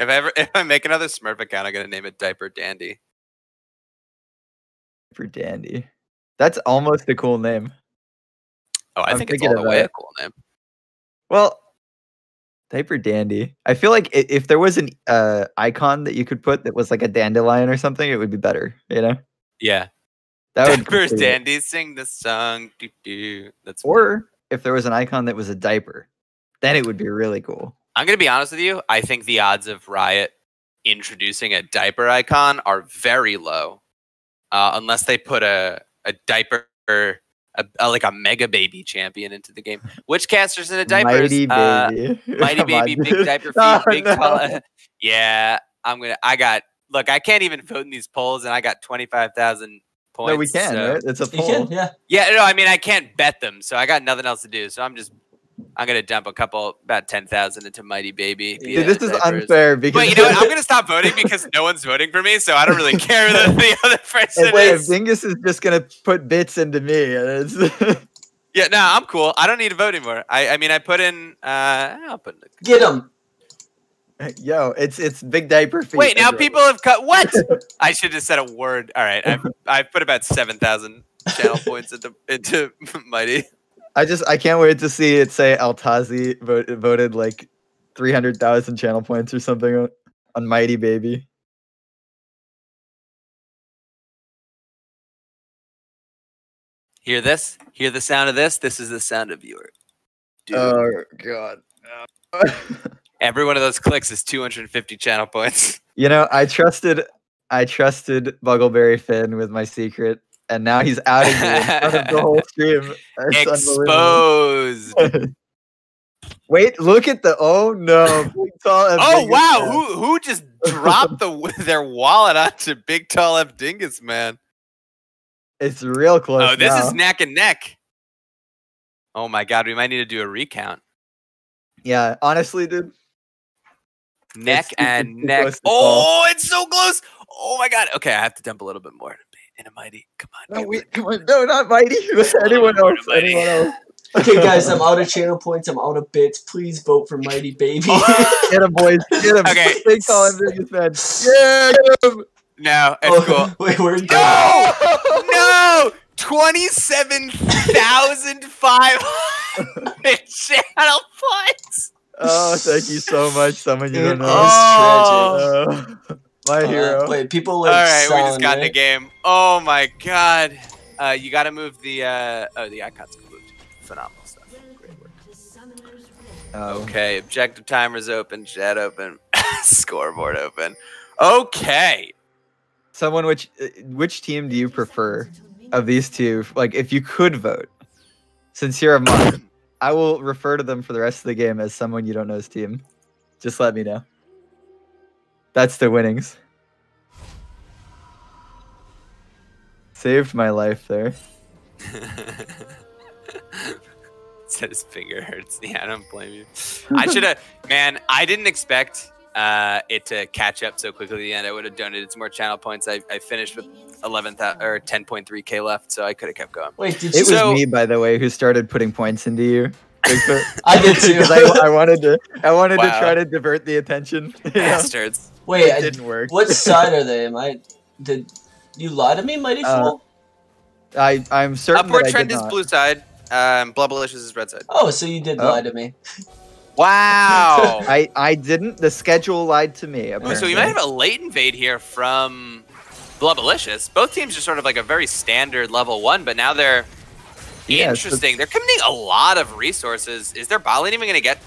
If I make another Smurf account, I'm gonna name it Diaper Dandy. Diaper Dandy. That's almost a cool name. Oh, I think it's all the way a cool name. Well, Diaper Dandy. I feel like if there was an icon that you could put that was like a dandelion or something, it would be better. You know? Yeah. That Diaper Dandy, sing the song. That's or if there was an icon that was a diaper, then it would be really cool. I'm going to be honest with you. I think the odds of Riot introducing a diaper icon are very low. Unless they put a diaper, like a Mega Baby champion into the game. Which caster's in a diapers? Mighty Baby. Mighty Baby, big diaper feet, big tall. Yeah, look, I can't even vote in these polls, and I got 25,000 points. No, we can, right? It's a poll. You can, yeah. Yeah, no, I mean, I can't bet them, so I got nothing else to do. So I'm gonna dump about 10,000 into Mighty Baby. Dude, this is unfair because. But you know what? I'm gonna stop voting because no one's voting for me, so I don't really care who the other person if Dingus is just gonna put bits into me. Yeah, no, I'm cool. I don't need to vote anymore. I mean, I put in. I'll put in. Get him. Yo, it's big diaper feet. Wait, now people have cut. What? I should have said a word. All right, I've put about 7,000 channel points into Mighty. I can't wait to see it say Altazi voted like 300,000 channel points or something on Mighty Baby. Hear this? Hear the sound of this? This is the sound of your. Dude. Oh god. Every one of those clicks is 250 channel points. You know, I trusted Buggleberry Finn with my secret. And now he's outing me in front of the whole stream. Exposed. Wait, look at the Big Tall F oh Dingus wow, man. who just dropped their wallet onto Big Tall F Dingus, man? It's real close. Oh, this now. is neck and neck. Oh my god, we might need to do a recount. Yeah, honestly, dude. Neck and neck. It's so close. Oh my god. Okay, I have to dump a little bit more in a Mighty. Come on. Come on. No, not Mighty. Anyone else. Okay, guys, I'm out of channel points. I'm out of bits. Please vote for Mighty Baby. Get him, boys. Get him. Okay. Big Tall F Dingus man. Yeah, get him. No, it's cool. Wait, we're No! 27,500 channel points. Oh, thank you so much. Someone you don't know. Oh. My hero. Wait, people like. All right, we just got in right? the game. Oh my god. You got to move the. The icons moved. Phenomenal stuff. Great work. Okay, objective timers open, chat open, scoreboard open. Okay. Someone which team do you prefer of these two? Like, if you could vote. since you're a mod, I will refer to them for the rest of the game as someone you don't know's team. Just let me know. That's the winnings. Saved my life there. Said his finger hurts. Yeah, I don't blame you. I should have, man. I didn't expect it to catch up so quickly at the end. I would have donated some more channel points. I finished with 10.3k left, so I could have kept going. Wait, did It you? was me, by the way, who started putting points into you. I did too. Because I wanted to Wow. try to divert the attention. You know? Bastards. Wait, It didn't work. what side are they? Did you lie to me, Mighty Fool? I'm certain Upward that I trend did is not. blue side. Blubalicious is red side. Oh, so you did Oh. lie to me. Wow. I didn't. The schedule lied to me. So Apparently. we might have a late invade here from Blubalicious. Both teams are sort of like a very standard level 1, but now they're interesting. They're committing a lot of resources. Is their bot lane even going to get?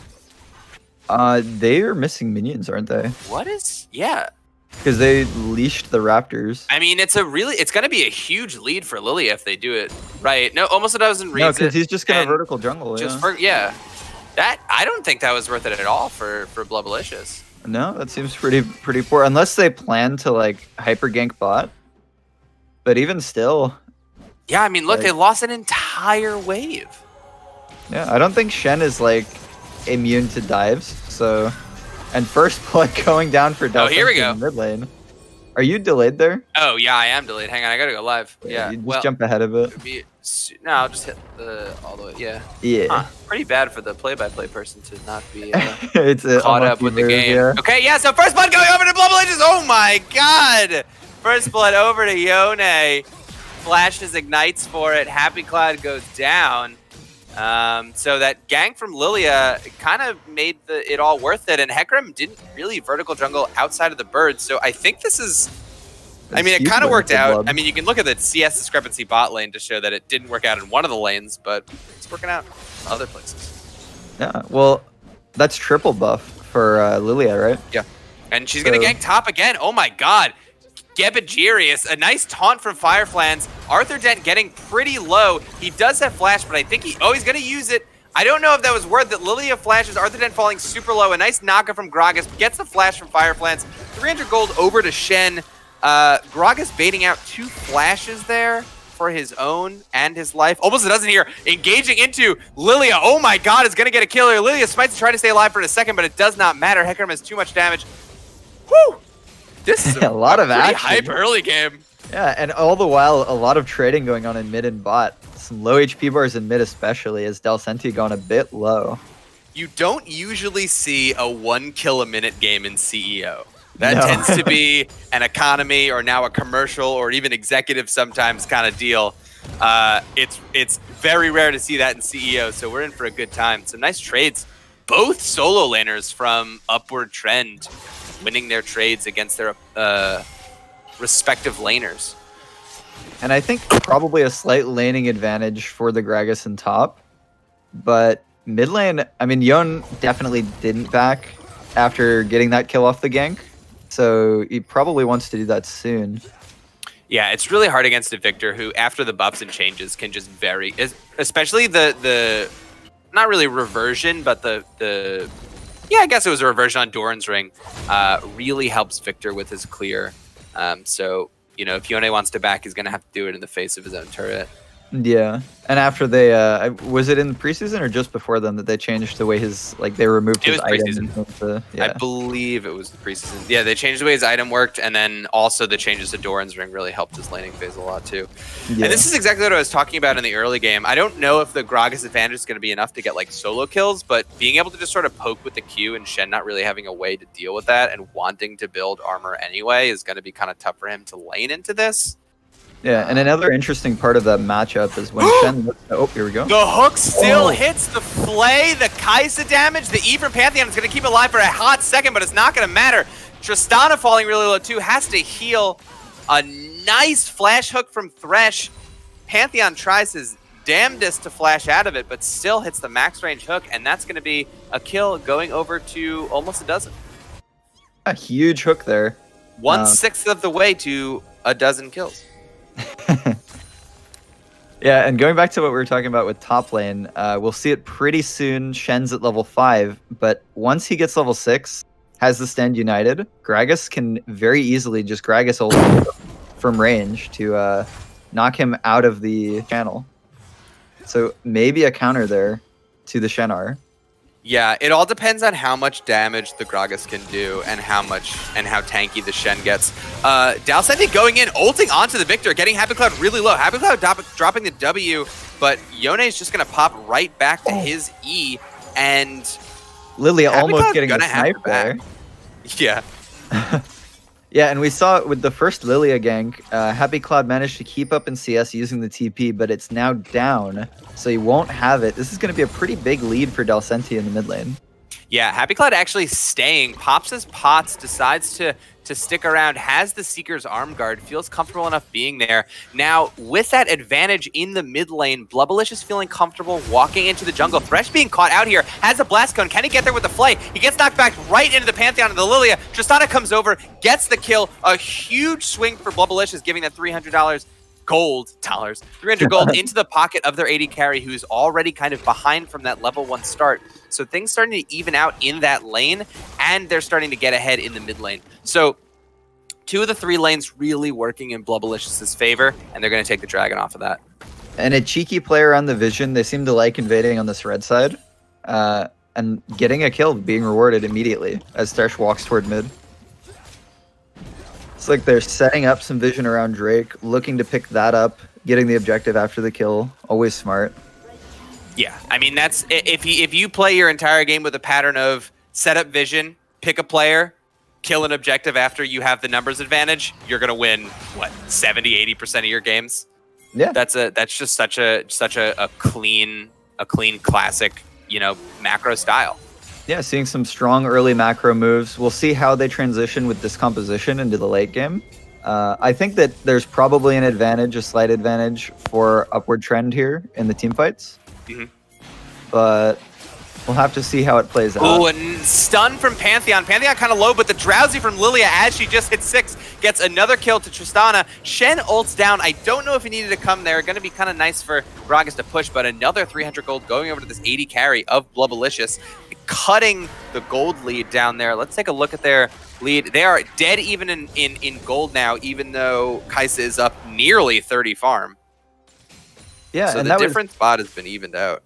They are missing minions, aren't they? What is? Yeah. Because they leashed the Raptors. I mean, it's going to be a huge lead for Lilia if they do it right. No, almost a dozen No, reads. because he's just gonna and vertical jungle. Just Yeah. for that I don't think that was worth it at all for Blubalicious. No, that seems pretty poor. Unless they plan to like hyper gank bot. But even still, Yeah, I mean, look, Like- they lost an entire wave. yeah, I don't think Shen is like immune to dives. So, and first blood going down for Delphin here we go. in mid lane. Are you delayed there? Oh yeah, I am delayed. Hang on, I gotta go live. Yeah, You just well, jump ahead of it. no, I'll just hit all the way. Yeah, Yeah. huh. Pretty bad for the play-by-play person to not be It's a caught up unlucky with the move, game. yeah. Okay, yeah. So first blood going over to Blubalicious. Oh my god! First blood over to Yone. Flashes ignites for it. Happy Cloud goes down. So that gank from Lilia kind of made it all worth it, and Hecarim didn't really vertical jungle outside of the birds. So I think this is. I mean, it Huge kind of worked vertical out. blood. I mean, you can look at the CS discrepancy bot lane to show that it didn't work out in one of the lanes, but it's working out in other places. Yeah, well, that's triple buff for Lilia, right? And she's going to So- gank top again. Oh my god. Gebagirius, a nice taunt from Fireflans. Arthur Dent getting pretty low. He does have flash, but I think he's going to use it. I don't know if that was worth it. Lilia flashes, Arthur Dent falling super low. A nice knockoff from Gragas, gets the flash from Fireflans. 300 gold over to Shen. Gragas baiting out 2 flashes there for his own and his life. Almost a dozen here. Engaging into Lilia. Oh my god, is going to get a kill here. Lilia smites to try to stay alive for a second, but it does not matter. Hecarim has too much damage. Whew! This is A lot of pretty action. hype early game. Yeah, and all the while, a lot of trading going on in mid and bot. Some low HP bars in mid especially, as Dalsenti gone a bit low. You don't usually see a 1 kill a minute game in CEO. That No. tends to be an economy or now a commercial or even executive sometimes kind of deal. It's very rare to see that in CEO, so we're in for a good time. Some nice trades. Both solo laners from Upward Trend winning their trades against their respective laners. And I think probably a slight laning advantage for the Gragas in top. But mid lane, I mean, Yon definitely didn't back after getting that kill off the gank. So he probably wants to do that soon. Yeah, it's really hard against a Victor who, after the buffs and changes, can just vary. Especially the not really reversion, but the yeah, I guess it was a reversion on Doran's Ring. Really helps Victor with his clear. So, you know, if Yone wants to back, he's going to have to do it in the face of his own turret. Yeah. And after they, was it in the preseason or just before then that they changed the way his, like, they removed It his was item? preseason. Yeah. I believe it was the preseason. Yeah, they changed the way his item worked, and then also the changes to Doran's Ring really helped his laning phase a lot too. Yeah. And this is exactly what I was talking about in the early game. I don't know if the Gragas advantage is going to be enough to get like solo kills, but being able to just sort of poke with the Q and Shen not really having a way to deal with that and wanting to build armor anyway is going to be kind of tough for him to lane into this. Yeah, and another interesting part of that matchup is when Shen looks oh, here we go. The hook still Oh. hits the flay, the Kaisa damage, the E from Pantheon is going to keep it alive for a hot second, but it's not going to matter. Tristana falling really low too, has to heal. A nice flash hook from Thresh. Pantheon tries his damnedest to flash out of it, but still hits the max range hook, and that's going to be a kill going over to almost a dozen. A huge hook there. 1/6 of the way to a dozen kills. Yeah, and going back to what we were talking about with top lane, we'll see it pretty soon. Shen's at level 5, but once he gets level 6, has the stand united, Gragas can very easily just Gragas ult from range to knock him out of the channel. So maybe a counter there to the Shen R. Yeah, it all depends on how much damage the Gragas can do and how tanky the Shen gets. Dalsenti going in, ulting onto the Victor, getting Happy Cloud really low. Happy Cloud dropping the W, but Yone's just going to pop right back to his E, and Lilia Happy almost Cloud's getting the gonna have snipe there. Yeah. Yeah, and we saw with the first Lilia gank, Happy Cloud managed to keep up in CS using the TP, but it's now down, so he won't have it. This is going to be a pretty big lead for Dalsenti in the mid lane. Yeah, Happy Cloud actually staying, pops his pots, decides to stick around, has the Seeker's arm guard, feels comfortable enough being there. Now, with that advantage in the mid lane, Blubalicious feeling comfortable walking into the jungle. Thresh being caught out here, has a blast cone. Can he get there with the flight? He gets knocked back right into the Pantheon of the Lilia. Tristana comes over, gets the kill. A huge swing for Blubalicious, giving that $300 300 gold into the pocket of their AD carry, who's already kind of behind from that level 1 start. So things starting to even out in that lane, and they're starting to get ahead in the mid lane. So 2 of the 3 lanes really working in Blubalicious's favor, and they're going to take the dragon off of that. And a cheeky player on the Vision, they seem to like invading on this red side, and getting a kill, being rewarded immediately as Thresh walks toward mid. It's like they're setting up some Vision around Drake, looking to pick that up, getting the objective after the kill. Always smart. Yeah, I mean, that's if you play your entire game with a pattern of set up Vision, pick a player, kill an objective after you have the numbers advantage, you're gonna win what 70-80% of your games. Yeah, that's just such a clean classic, you know, macro style. Yeah, seeing some strong early macro moves. We'll see how they transition with this composition into the late game. I think that there's probably an advantage, a slight advantage for upward trend here in the team fights. But we'll have to see how it plays out. Oh, and stun from Pantheon. Pantheon kind of low, but the drowsy from Lilia as she just hit 6 gets another kill to Tristana. Shen ults down. I don't know if he needed to come there. Going to be kind of nice for Gragas to push, but another 300 gold going over to this 80 carry of Blubalicious, cutting the gold lead down there. Let's take a look at their lead. They are dead even in gold now, even though Kaisa is up nearly 30 farm. Yeah, so and the different spot has been evened out.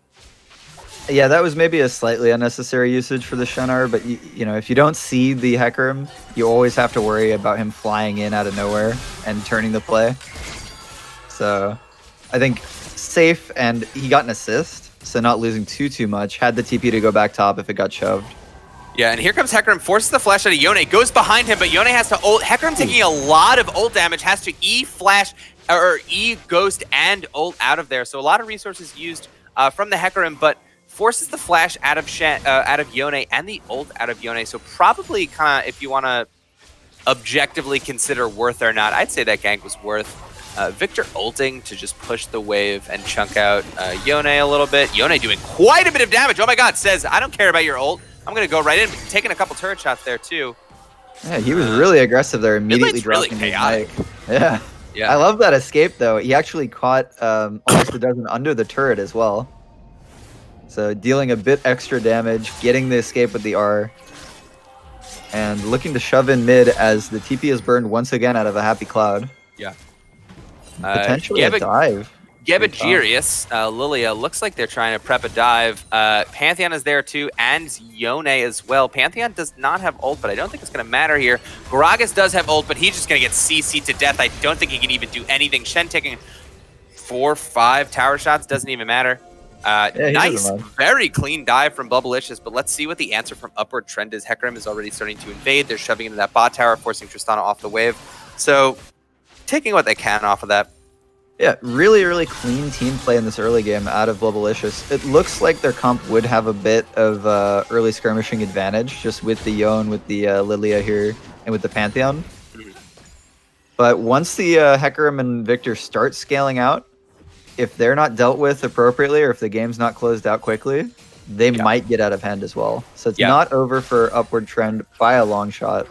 Yeah, that was maybe a slightly unnecessary usage for the Shenar, but you know, if you don't see the Hecarim, you always have to worry about him flying in out of nowhere and turning the play. So I think safe, and he got an assist, so not losing too much. Had the TP to go back top if it got shoved. Yeah, and here comes Hecarim, forces the flash out of Yone, goes behind him, but Yone has to ult. Hecarim taking a lot of ult damage, has to E-flash, or E-ghost and ult out of there. So a lot of resources used from the Hecarim, but forces the flash out of Yone and the ult out of Yone. So probably kind of, if you want to objectively consider worth or not, I'd say that gank was worth. Victor ulting to just push the wave and chunk out Yone a little bit. Yone doing quite a bit of damage. Oh my god, says, I don't care about your ult. I'm going to go right in, taking a couple turret shots there too. Yeah, he was really aggressive there, immediately dropping really his mic. Yeah. Yeah. I love that escape though. He actually caught almost a dozen under the turret as well. So dealing a bit extra damage, getting the escape with the R, and looking to shove in mid as the TP is burned once again out of a Happy Cloud. Yeah. Potentially a dive. Gebagirius, Lilia, looks like they're trying to prep a dive. Pantheon is there too, and Yone as well. Pantheon does not have ult, but I don't think it's going to matter here. Gragas does have ult, but he's just going to get CC'd to death. I don't think he can even do anything. Shen taking 4 or 5 tower shots, doesn't even matter. Yeah, nice, very clean dive from Blubalicious, but let's see what the answer from Upward Trend is. Hecarim is already starting to invade. They're shoving into that bot tower, forcing Tristana off the wave. So, taking what they can off of that. Yeah, really clean team play in this early game out of Blubalicious. It looks like their comp would have a bit of early skirmishing advantage, just with the Yone, with the Lilia here, and with the Pantheon. But once the Hecarim and Victor start scaling out, if they're not dealt with appropriately, or if the game's not closed out quickly, they might get out of hand as well. So it's not over for Upward Trend by a long shot.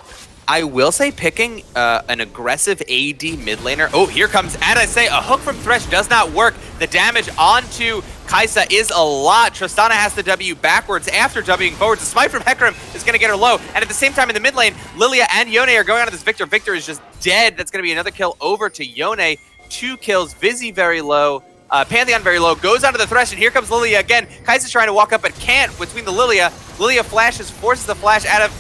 I will say picking an aggressive AD mid laner. Oh, here comes, and I say a hook from Thresh does not work. The damage onto Kai'Sa is a lot. Tristana has to W backwards after Wing forwards. The smite from Hecarim is going to get her low. And at the same time in the mid lane, Lilia and Yone are going on to this Victor. Victor is just dead. That's going to be another kill over to Yone. 2 kills. Vizzy very low. Pantheon very low. Goes onto the Thresh, and here comes Lilia again. Kai'Sa's trying to walk up, but can't between the Lilia. Lilia flashes, forces the flash out of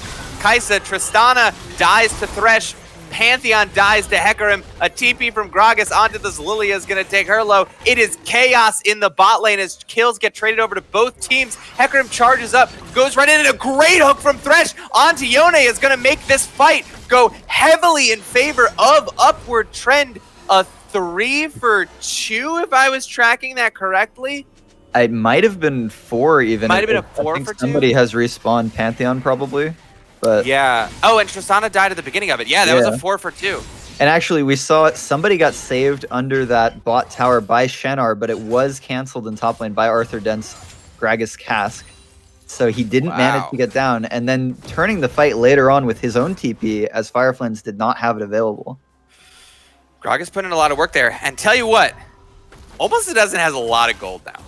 Kai'Sa. Tristana dies to Thresh. Pantheon dies to Hecarim. A TP from Gragas onto this Lilia is going to take her low. It is chaos in the bot lane as kills get traded over to both teams. Hecarim charges up, goes right in, and a great hook from Thresh onto Yone is going to make this fight go heavily in favor of Upward Trend. A 3 for 2, if I was tracking that correctly. It might have been 4 even. Might have been a 4 I think for 2. somebody has respawned Pantheon probably. But yeah. Oh, and Tristana died at the beginning of it. Yeah, that was a 4 for 2. And actually, we saw it. Somebody got saved under that bot tower by Shenar, but it was canceled in top lane by Arthur Dent's Gragas Cask. So he didn't manage to get down. And then turning the fight later on with his own TP, as Fireflames did not have it available. Gragas put in a lot of work there. And tell you what, Almost a Dozen has a lot of gold now.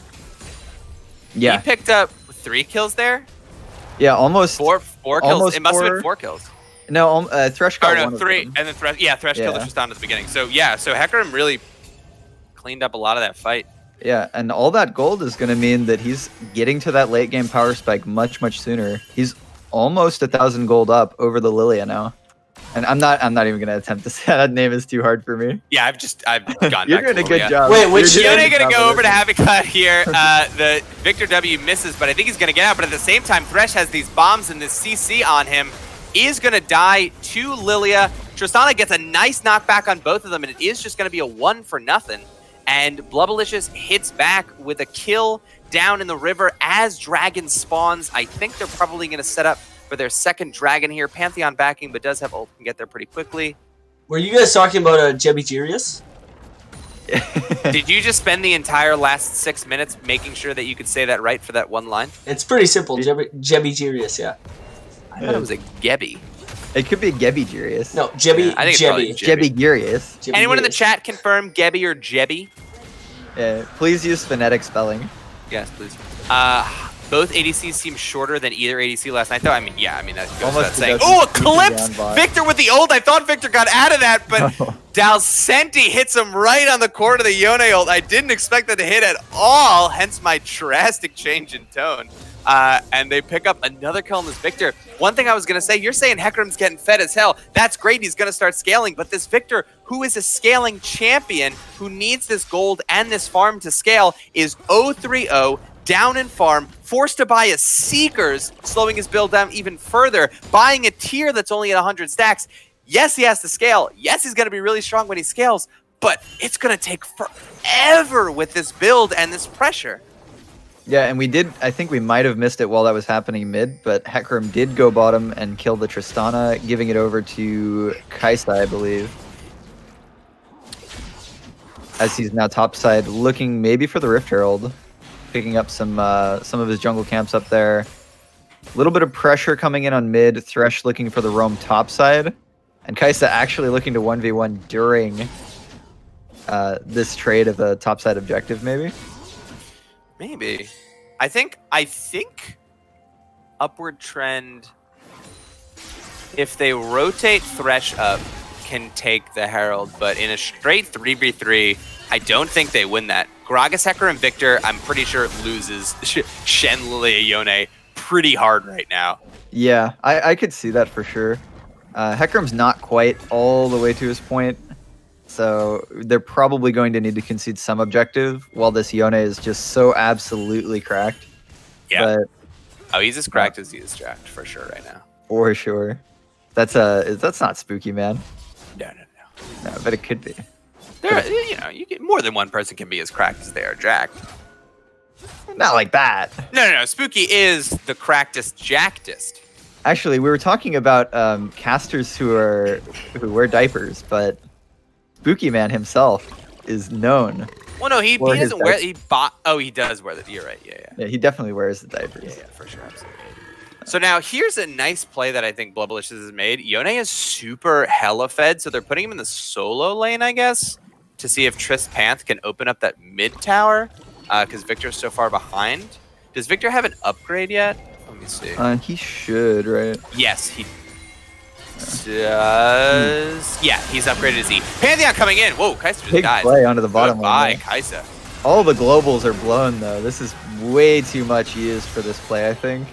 Yeah. He picked up 3 kills there. Yeah, almost. 4 kills. Almost it must have 4. been 4 kills. No, Thresh got no, one 3. of them. And then Thresh, Thresh killed the Tristana at the beginning. So yeah, so Hecarim really cleaned up a lot of that fight. Yeah, and all that gold is going to mean that he's getting to that late game power spike much, much sooner. He's almost 1,000 gold up over the Lilia now. And I'm not even going to attempt to say that name is too hard for me. Yeah, I've gone You're back doing to a good Lilia. job. Wait, which Yone going to go over to Habitat here. The Victor W misses, but I think he's going to get out. But at the same time, Thresh has these bombs and this CC on him. Is going to die to Lilia. Tristana gets a nice knockback on both of them, and it is just going to be a 1 for nothing. And Blubalicious hits back with a kill down in the river as Dragon spawns. I think they're probably going to set up for their second Dragon here. Pantheon backing, but does have ult, can get there pretty quickly. Were you guys talking about Jebby Girius? Did you just spend the entire last 6 minutes making sure that you could say that right for that one line? It's pretty simple. Jebby Girius, yeah. I thought it was a Gebby. It could be Gebby Girius. No, Jebby. Yeah, I think it's probably Jebby. Gebby Girius. Jebby Anyone in the Girius. chat confirm Gebby or Jebby? Yeah, please use phonetic spelling. Yes, please. Both ADCs seem shorter than either ADC last night, though. I mean, that goes Almost without saying. doesn't Oh, a keep him clips! down by. Victor with the ult. I thought Victor got out of that, but Dalcenti hits him right on the core of the Yone ult. I didn't expect that to hit at all, hence my drastic change in tone. And they pick up another kill on this Victor. One thing I was going to say, you're saying Hecarim's getting fed as hell. That's great. He's going to start scaling. But this Victor, who is a scaling champion, who needs this gold and this farm to scale, is 0-3-0, down in farm, forced to buy a Seekers, slowing his build down even further, buying a tier that's only at 100 stacks. Yes, he has to scale. Yes, he's going to be really strong when he scales. But it's going to take forever with this build and this pressure. Yeah, and I think we might have missed it while that was happening mid, but Hecarim did go bottom and kill the Tristana, giving it over to Kai'Sa, I believe. As he's now topside, looking maybe for the Rift Herald, picking up some of his jungle camps up there. A little bit of pressure coming in on mid, Thresh looking for the roam topside, and Kai'Sa actually looking to 1v1 during this trade of a topside objective, maybe? Maybe. I think Upward Trend, if they rotate Thresh up, can take the Herald, but in a straight 3v3, I don't think they win that. Gragas, Hecarim, and Victor, I'm pretty sure loses Shen, Lilia, Yone pretty hard right now. Yeah, I could see that for sure. Hecarim's not quite all the way to his point, so they're probably going to need to concede some objective, while this Yone is just so absolutely cracked. Yeah. But, oh, he's as cracked as he is jacked for sure right now. for sure. That's not spooky, man. No. No, but it could be. There, you get more than one person can be as cracked as they are jacked. Not like that. No. Spooky is the crackedest, jackedest. Actually, we were talking about casters who wear diapers, but Spooky Man himself is known. Well, no, he Or his doesn't wear. diaper. Oh, he does wear that. You're right. Yeah. Yeah, he definitely wears the diapers. Yeah, for sure, absolutely. So now here's a nice play that I think Blubalicious has made. Yone is super hella fed, so they're putting him in the solo lane, I guess, to see if Trist Panth can open up that mid tower, because Victor's so far behind. Does Victor have an upgrade yet? Let me see. He should, right? Yes, he does. Yeah, he's upgraded his E. Pantheon coming in. Whoa, Kaisa just Big died. play onto the bottom Goodbye, lane. Kaisa. All the globals are blown though. This is way too much used for this play, I think.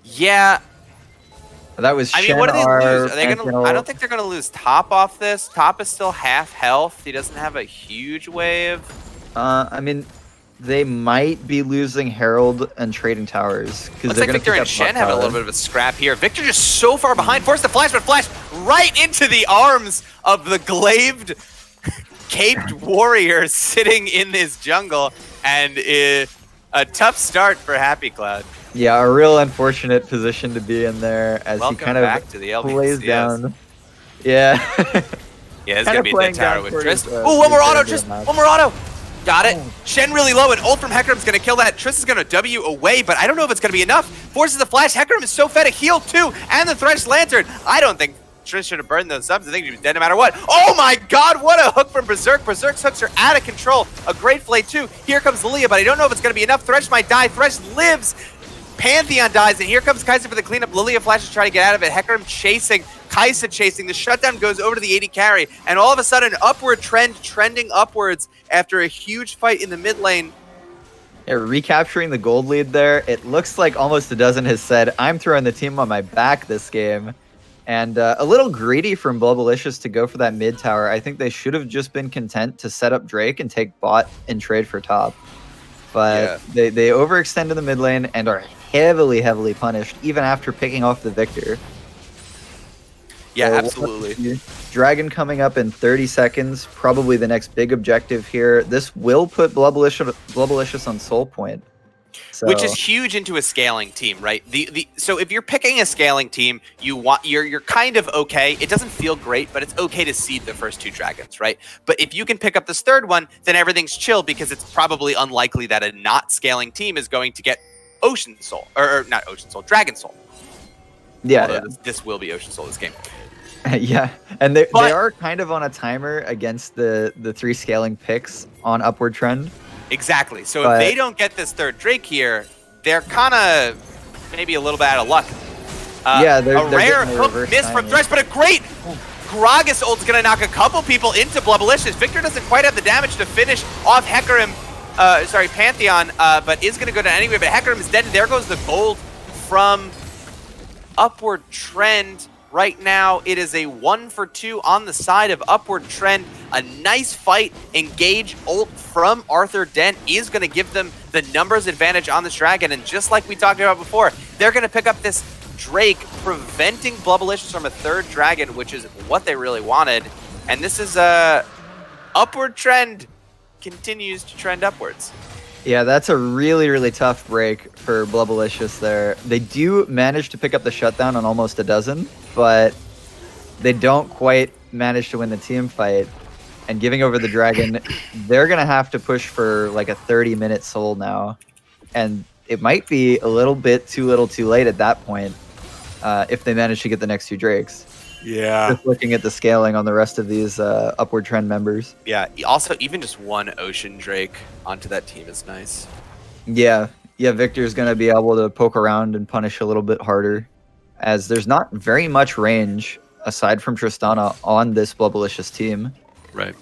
Yeah. That was I mean, what do they Shen lose? R, Are they gonna? Pantheon. I don't think they're gonna lose Top off this. Top is still half health. He doesn't have a huge wave. I mean, they might be losing Herald and trading towers because Looks they're like gonna Victor pick and up Shen Buck have a Tower. little bit of a scrap here. Victor just so far behind. Forced the flash, but flash right into the arms of the glaved, caped warrior sitting in this jungle, and a tough start for Happy Cloud. Yeah, a real unfortunate position to be in there as Welcome he kind back of to the plays LBCS. down. Yeah. Yeah, it's Kind gonna of be playing the tower down with for Trist. his, Oh, one more his auto, area Trist. map. One more auto. Got it. Oh. Shen really low, and ult from Hecarim's gonna kill that. Trist is gonna W away, but I don't know if it's gonna be enough. Forces the flash. Hecarim is so fed a heal too, and the Thresh Lantern. I don't think Trist should have burned those subs. I think he was dead no matter what. Oh my god, what a hook from Berserk. Berserk's hooks are out of control. A great play too. Here comes Lilia, but I don't know if it's gonna be enough. Thresh might die. Thresh lives. Pantheon dies, and here comes Kaisa for the cleanup. Lilia flashes trying to get out of it. Hecarim chasing, Kaisa chasing. The shutdown goes over to the AD carry, and all of a sudden, upward trend, trending upwards after a huge fight in the mid lane. Yeah, recapturing the gold lead there. It looks like almost a dozen has said, I'm throwing the team on my back this game. And a little greedy from Blubalicious to go for that mid tower. I think they should have just been content to set up Drake and take bot and trade for top. But they overextend in the mid lane and are heavily punished even after picking off the Victor. Yeah, So, absolutely. Dragon coming up in 30 seconds, probably the next big objective here. This will put Blubalicious on soul point. So, Which is huge into a scaling team, right? So if you're picking a scaling team, you're kind of okay. It doesn't feel great, but it's okay to seed the first two dragons, right? But if you can pick up this third one, then everything's chill because it's probably unlikely that a not scaling team is going to get Ocean Soul, or not Ocean Soul, Dragon Soul. yeah, Although this will be Ocean Soul this game. yeah, and they But- are kind of on a timer against the 3 scaling picks on upward trend. Exactly. So But- if they don't get this third Drake here, they're kind of maybe a little bit out of luck. Yeah, they're a rare getting the hook reverse miss from timing. Thresh, but a great Gragas ult's gonna knock a couple people into Blubalicious. Victor doesn't quite have the damage to finish off Hecarim, Pantheon, but is gonna go down anyway. But Hecarim is dead, and there goes the gold from Upward Trend. Right now, it is a 1-for-2 on the side of Upward Trend. A nice fight. Engage ult from Arthur Dent is going to give them the numbers advantage on this dragon. And just like we talked about before, they're going to pick up this Drake, preventing Blubalicious from a third dragon, which is what they really wanted. And this is Upward Trend continues to trend upwards. Yeah, that's a really tough break for Blubalicious there. They do manage to pick up the shutdown on almost a dozen, but they don't quite manage to win the team fight. And giving over the dragon, they're going to have to push for like a 30-minute soul now. And it might be a little bit too little too late at that point if they manage to get the next 2 Drakes. Yeah. Just looking at the scaling on the rest of these upward trend members. Yeah. Also, even just one Ocean Drake onto that team is nice. Yeah, Victor's going to be able to poke around and punish a little bit harder, as there's not very much range aside from Tristana on this Blubalicious team. Right.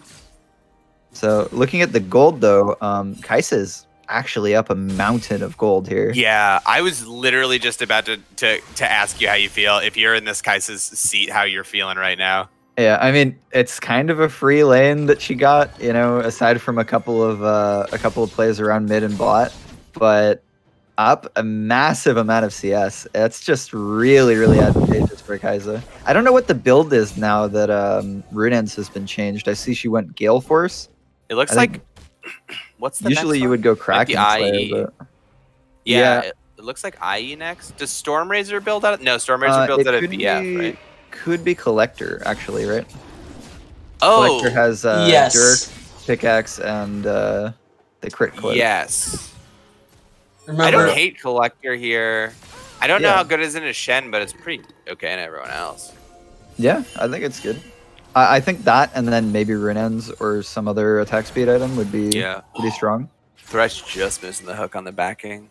So looking at the gold though, Kaisa's actually up a mountain of gold here. Yeah, I was literally just about to ask you how you feel. If you're in this Kaisa's seat, how you're feeling right now. Yeah, I mean, it's kind of a free lane that she got, you know, aside from a couple of plays around mid and bot, but up a massive amount of CS. It's just really advantageous for Kaisa. I don't know what the build is now that Runeance has been changed. I see she went Gale Force. It looks I like think what's the usually next you one? would go Might Kraken be Slayer, IE. but Yeah, it looks like IE next. Does Stormrazor build out of No, Stormrazor builds it out of could BF, right? Could be Collector actually, right? Oh, Collector has Yes. Dirk, Pickaxe, and the crit clip. yes. Remember, I don't hate Collector here. I don't know Yeah. how good it is in a Shen, but it's pretty okay in everyone else. Yeah, I think it's good. I think that and then maybe Runens or some other attack speed item would be pretty strong. Thresh just missing the hook on the backing.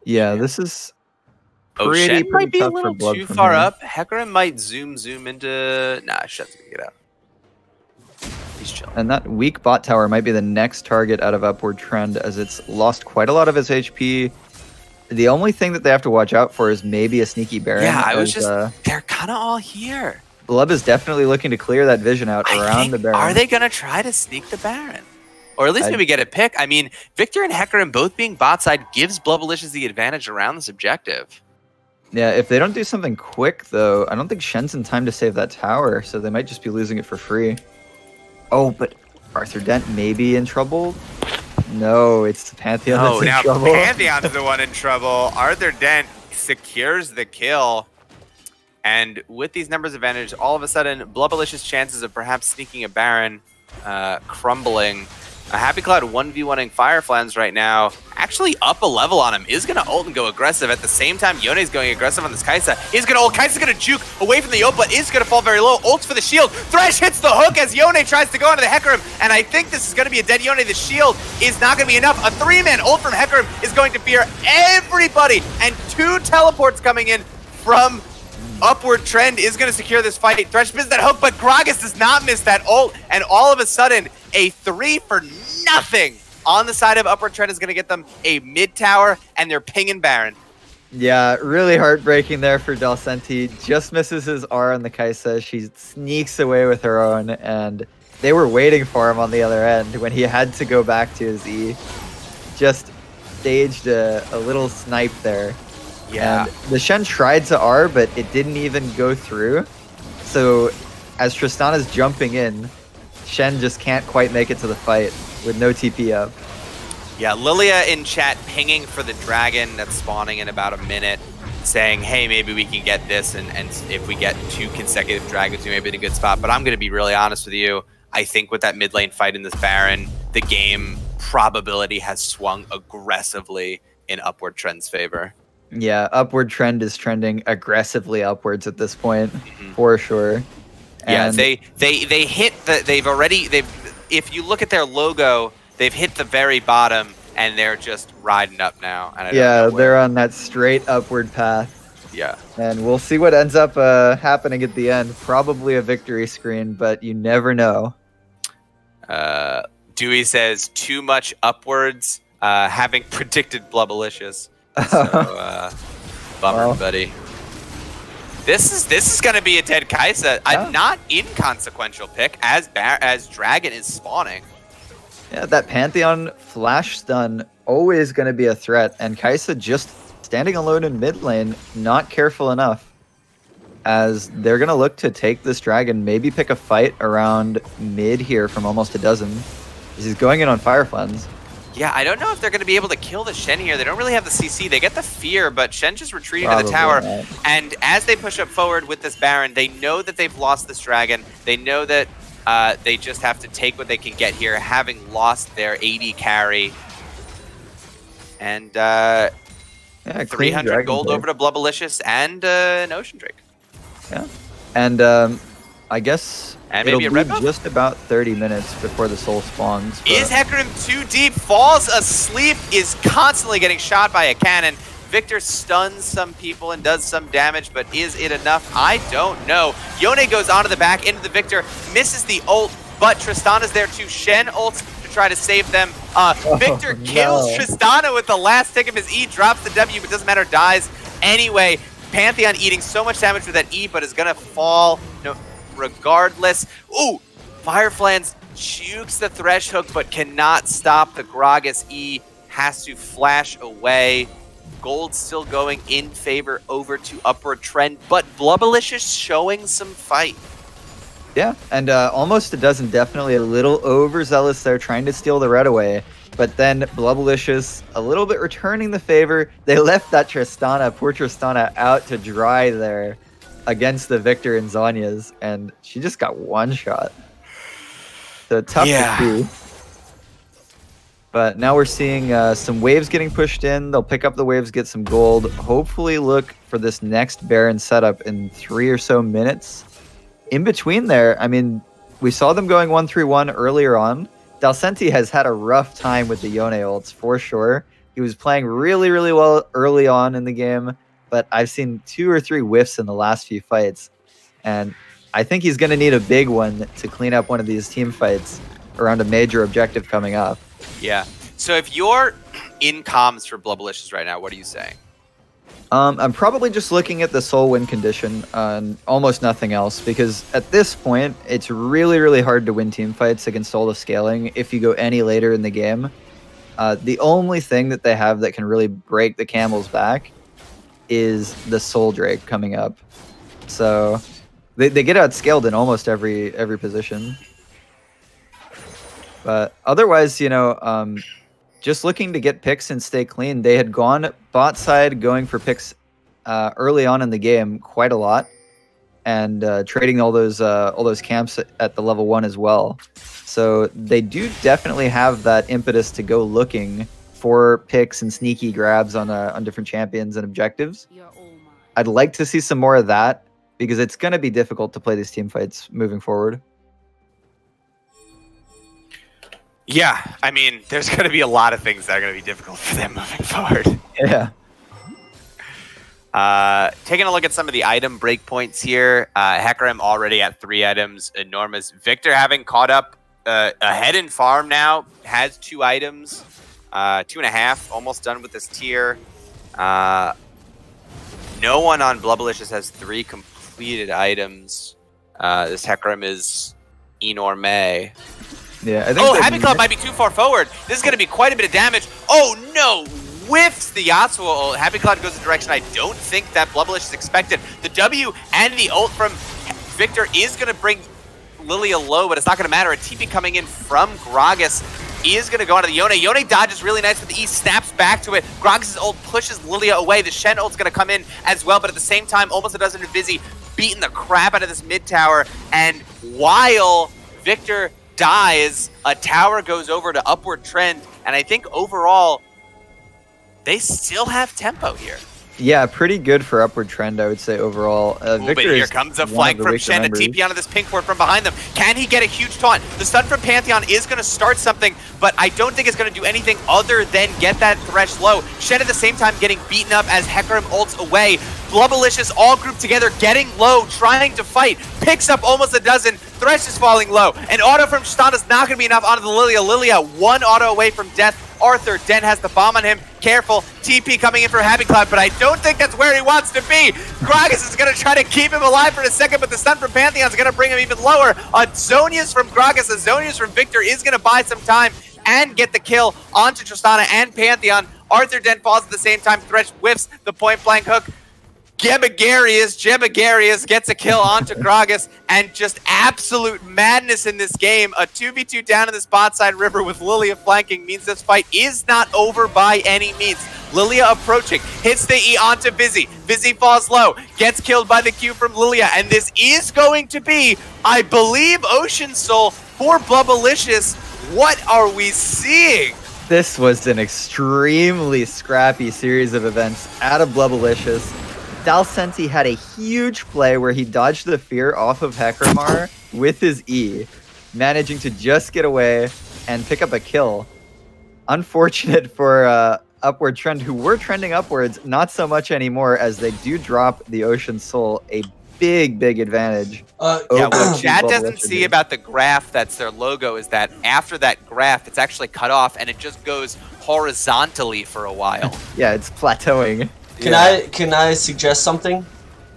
Yeah, this is Oh, pretty, Shen might be a tough for little Blood too from far here. up. Hecarim might zoom into... Nah, Shen's gonna get out. He's chilling. And that weak bot tower might be the next target out of Upward Trend as it's lost quite a lot of its HP. The only thing that they have to watch out for is maybe a sneaky Baron. Yeah, I was as, just... They're kind of all here. Blub is definitely looking to clear that vision out around the Baron. Are they going to try to sneak the Baron? Or at least maybe get a pick? I mean, Victor and Hecarim both being bot side gives Blubalicious the advantage around this objective. Yeah, if they don't do something quick, though, I don't think Shen's in time to save that tower, so they might just be losing it for free. Oh, but Arthur Dent may be in trouble? No, it's the Pantheon that's in trouble. Now Pantheon's the one in trouble. Arthur Dent secures the kill. And with these numbers advantage, all of a sudden, Blubalicious' chances of perhaps sneaking a Baron crumbling. Happy Cloud 1v1ing Fireflans right now. Actually up a level on him. Is going to ult and go aggressive. At the same time, Yone's going aggressive on this Kai'Sa. Is going to ult. Kai'Sa's going to juke away from the ult, but is going to fall very low. Ults for the shield. Thresh hits the hook as Yone tries to go onto the Hecarim. And I think this is going to be a dead Yone. The shield is not going to be enough. A 3-man ult from Hecarim is going to fear everybody. And 2 teleports coming in from Upward Trend is going to secure this fight. Thresh misses that hook, but Gragas does not miss that ult. And all of a sudden, a 3 for nothing on the side of Upward Trend is going to get them a mid tower, and they're pinging Baron. Yeah, really heartbreaking there for Dalcenti. Just misses his R on the Kai'Sa. She sneaks away with her own, and they were waiting for him on the other end when he had to go back to his E. Just staged a little snipe there. Yeah. And the Shen tried to R, but it didn't even go through. So as Tristana's jumping in, Shen just can't quite make it to the fight with no TP up. Yeah, Lilia in chat pinging for the dragon that's spawning in about a minute, saying, hey, maybe we can get this, and if we get 2 consecutive dragons, we may be in a good spot. But I'm going to be really honest with you. I think with that mid lane fight in this Baron, the game probability has swung aggressively in Upward Trend's favor. Yeah, Upward Trend is trending aggressively upwards at this point, for sure. And yeah, they hit the if you look at their logo, they've hit the very bottom and they're just riding up now. And they're on that straight upward path. Yeah. And we'll see what ends up happening at the end. Probably a victory screen, but you never know. Dewey says too much upwards, having predicted Blubalicious. So, bummer, buddy. This is gonna be a dead Kai'Sa. A not inconsequential pick as Dragon is spawning. Yeah, that Pantheon flash stun always gonna be a threat, and Kai'Sa just standing alone in mid lane, not careful enough. As they're gonna look to take this Dragon, maybe pick a fight around mid here from almost a dozen. He's going in on Fireflans. Yeah, I don't know if they're going to be able to kill the Shen here. They don't really have the CC. They get the fear, but Shen just retreating to the tower. Not. And as they push up forward with this Baron, they know that they've lost this Dragon. They know that they just have to take what they can get here, having lost their AD carry. And 300 gold over to Blubalicious and an Ocean Drake. Yeah, and I guess and maybe it'll be just about 30 minutes before the soul spawns. Is Hecarim too deep? Falls asleep, is constantly getting shot by a cannon. Victor stuns some people and does some damage, but is it enough? I don't know. Yone goes onto the back into the Victor, misses the ult, but Tristana's there too. Shen ults to try to save them. Victor kills Tristana with the last tick of his E, drops the W, but doesn't matter, dies anyway. Pantheon eating so much damage with that E, but is gonna fall regardless. Ooh, Fireflans jukes the Thresh hook, but cannot stop the Gragas E. Has to flash away. Gold still going in favor over to Upward Trend, but Blubalicious showing some fight. Yeah, and almost a dozen, definitely a little overzealous there, trying to steal the red away. But then Blubalicious, a little bit returning the favor. They left that Tristana, poor Tristana, out to dry there against the Victor and Zhonya's, and she just got one shot. So tough to see. But now we're seeing some waves getting pushed in. They'll pick up the waves, get some gold. Hopefully look for this next Baron setup in 3 or so minutes. In between there, I mean, we saw them going 1-3-1 earlier on. Dalcenti has had a rough time with the Yone ults, for sure. He was playing really, really well early on in the game, but I've seen 2 or 3 whiffs in the last few fights. And I think he's going to need a big one to clean up one of these team fights around a major objective coming up. Yeah. So if you're in comms for Blubalicious right now, what are you saying? I'm probably just looking at the soul win condition and almost nothing else, because at this point, it's really, really hard to win team fights against all the scaling if you go any later in the game. The only thing that they have that can really break the camel's back is the Soul Drake coming up. So they get outscaled in almost every position. But otherwise, you know, just looking to get picks and stay clean. They had gone bot side going for picks early on in the game quite a lot, and trading all those camps at the level 1 as well. So they do definitely have that impetus to go looking for picks and sneaky grabs on different champions and objectives. I'd like to see some more of that, because it's going to be difficult to play these team fights moving forward. Yeah, I mean, there's going to be a lot of things that are going to be difficult for them moving forward. Yeah. Taking a look at some of the item breakpoints here. Hecarim already at 3 items, enormous. Victor having caught up ahead in farm now, has 2 items, 2.5, almost done with this tier. No one on Blubalicious has 3 completed items. This Hecarim is enorme. Yeah, I think Happy Club might be too far forward. This is going to be quite a bit of damage. Oh, no. Whiffs the Yasuo ult. Happy Cloud goes in a direction I don't think that Blubalicious expected. The W and the ult from Victor is going to bring Lilia low, but it's not going to matter. A TP coming in from Gragas is going to go onto the Yone. Yone dodges really nice with the E, snaps back to it. Gragas' ult pushes Lilia away. The Shen ult's going to come in as well, but at the same time, almost a dozen of Vizzy beating the crap out of this mid tower. And while Victor dies, a tower goes over to upward trend, and I think overall they still have tempo here. Yeah, pretty good for upward trend, I would say, overall. But here comes a flank from Shen and TP onto this pink ward from behind them. Can he get a huge taunt? The stun from Pantheon is going to start something, but I don't think it's going to do anything other than get that Thresh low. Shen at the same time getting beaten up as Hecarim ults away. Blubalicious all grouped together, getting low, trying to fight. Picks up almost a dozen. Thresh is falling low. An auto from Stan is not going to be enough onto the Lilia. Lilia, 1 auto away from death. Arthur, Den has the bomb on him. Careful. TP coming in for Happy Cloud, but I don't think that's where he wants to be. Gragas is going to try to keep him alive for a second, but the stun from Pantheon is going to bring him even lower. A Zonius from Gragas, a Zonius from Victor is going to buy some time and get the kill onto Tristana and Pantheon. Arthur Den falls at the same time. Thresh whiffs the point blank hook. Jebagarius gets a kill onto Gragas, and just absolute madness in this game. A 2v2 down in this bot side river with Lilia flanking means this fight is not over by any means. Lilia approaching, hits the E onto Vizzy. Vizzy falls low, gets killed by the Q from Lilia, and this is going to be, I believe, Ocean Soul for Blubalicious. What are we seeing? This was an extremely scrappy series of events out of Blubalicious. Dalcenti had a huge play where he dodged the fear off of Hecarimar with his E, managing to just get away and pick up a kill. Unfortunate for Upward Trend, who were trending upwards, not so much anymore, as they do drop the Ocean Soul, a big advantage. Yeah, what Chad doesn't see about the graph that's their logo is that after that graph, it's actually cut off and it just goes horizontally for a while. Yeah, it's plateauing. Can I suggest something?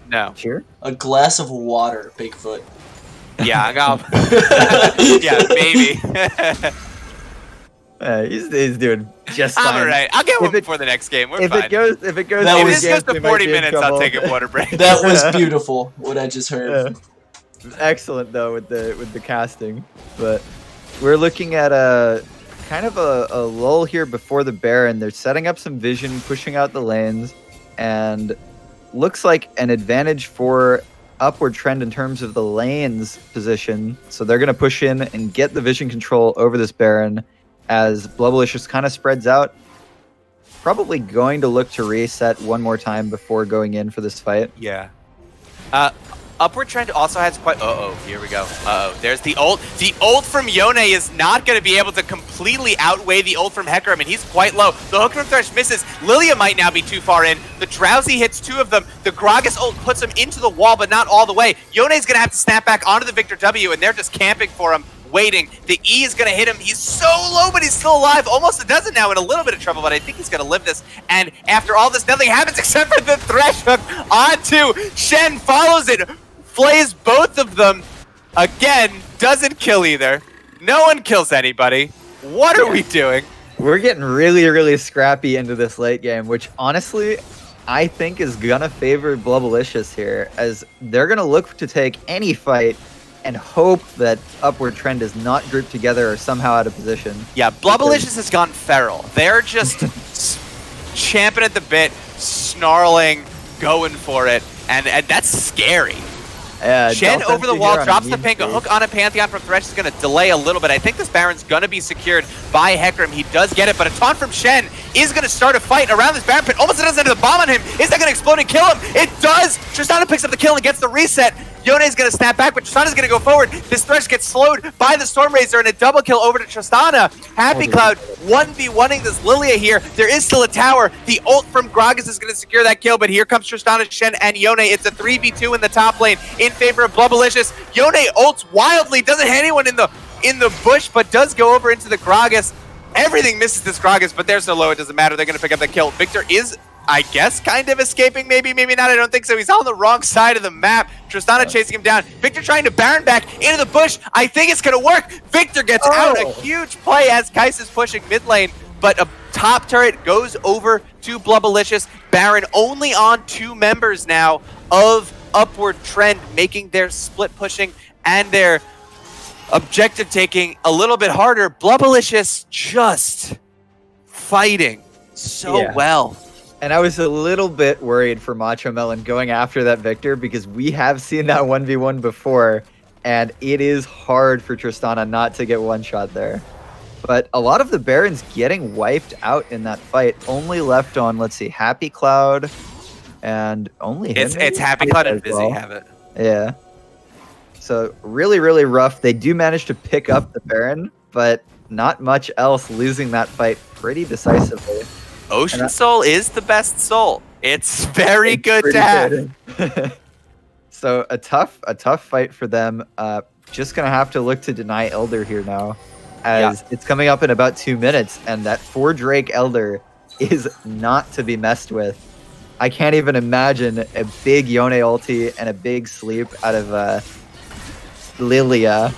No. Sure. A glass of water, Bigfoot. Yeah, I got. Yeah, maybe. He's doing just fine. I'm alright. I'll get one before the next game. We're fine. If it goes if this goes to 40 minutes, I'll take a water break. That was beautiful. What I just heard. Yeah. Excellent though with the casting, but we're looking at a kind of a lull here before the Baron. They're setting up some vision, pushing out the lanes, and looks like an advantage for Upward Trend in terms of the lanes position. So they're going to push in and get the vision control over this Baron. as Blubalicious kind of spreads out. Probably going to look to reset one more time before going in for this fight. Yeah. Upward Trend also has quite... Uh-oh, here we go. Uh-oh, there's the ult. The ult from Yone is not going to be able to completely outweigh the ult from Hecarim, and he's quite low. The hook from Thresh misses. Lilia might now be too far in. The Drowsy hits 2 of them. The Gragas ult puts him into the wall, but not all the way. Yone's going to have to snap back onto the Victor W, and they're just camping for him, waiting. The E is going to hit him. He's so low, but he's still alive. Almost a dozen now, in a little bit of trouble, but I think he's going to live this. And after all this, nothing happens except for the Thresh hook onto Shen. Follows it, flays both of them. Again, doesn't kill either. No one kills anybody. What are we doing? We're getting really, really scrappy into this late game, which honestly, I think is going to favor Blubalicious here, as they're going to look to take any fight and hope that Upward Trend is not grouped together or somehow out of position. Yeah, Blubalicious has gone feral. They're just champing at the bit, snarling, going for it, and that's scary. Shen over the wall, drops the pink, a hook on a Pantheon from Thresh is going to delay a little bit. I think this Baron's going to be secured by Hecarim. He does get it, but a taunt from Shen is going to start a fight around this Baron pit. Almost doesn't enter the bomb on him. Is that going to explode and kill him? It does! Tristana picks up the kill and gets the reset. Yone's going to snap back, but Tristana's going to go forward. This Thresh gets slowed by the Stormrazor and a double kill over to Tristana. Happy Cloud 1v1ing this Lilia here. There is still a tower. The ult from Gragas is going to secure that kill, but here comes Tristana, Shen, and Yone. It's a 3v2 in the top lane in favor of Blubalicious. Yone ults wildly, doesn't hit anyone in the bush, but does go over into the Gragas. Everything misses this Gragas, but they're so low it doesn't matter. They're going to pick up the kill. Victor is, I guess, kind of escaping, maybe not. I don't think so. He's on the wrong side of the map. Tristana chasing him down. Victor trying to Baron back into the bush. I think it's going to work. Victor gets out. A huge play as Kais is pushing mid lane, but a top turret goes over to Blubalicious. Baron only on 2 members now of Upward Trend, making their split pushing and their objective taking a little bit harder. Blubalicious just fighting so well. And I was a little bit worried for Macho Melon going after that Victor, because we have seen that 1v1 before, and it is hard for Tristana not to get one shot there. But a lot of the Barons getting wiped out in that fight, only left on, let's see, Happy Cloud, and only him. It's Happy Cloud and Busy have it. Yeah. So really, really rough. They do manage to pick up the Baron, but not much else, losing that fight pretty decisively. Ocean Soul is the best soul. It's very good to have. So a tough fight for them. Just gonna have to look to deny Elder here now, as it's coming up in about 2 minutes, and that 4 Drake Elder is not to be messed with. I can't even imagine a big Yone ulti and a big sleep out of Lilia.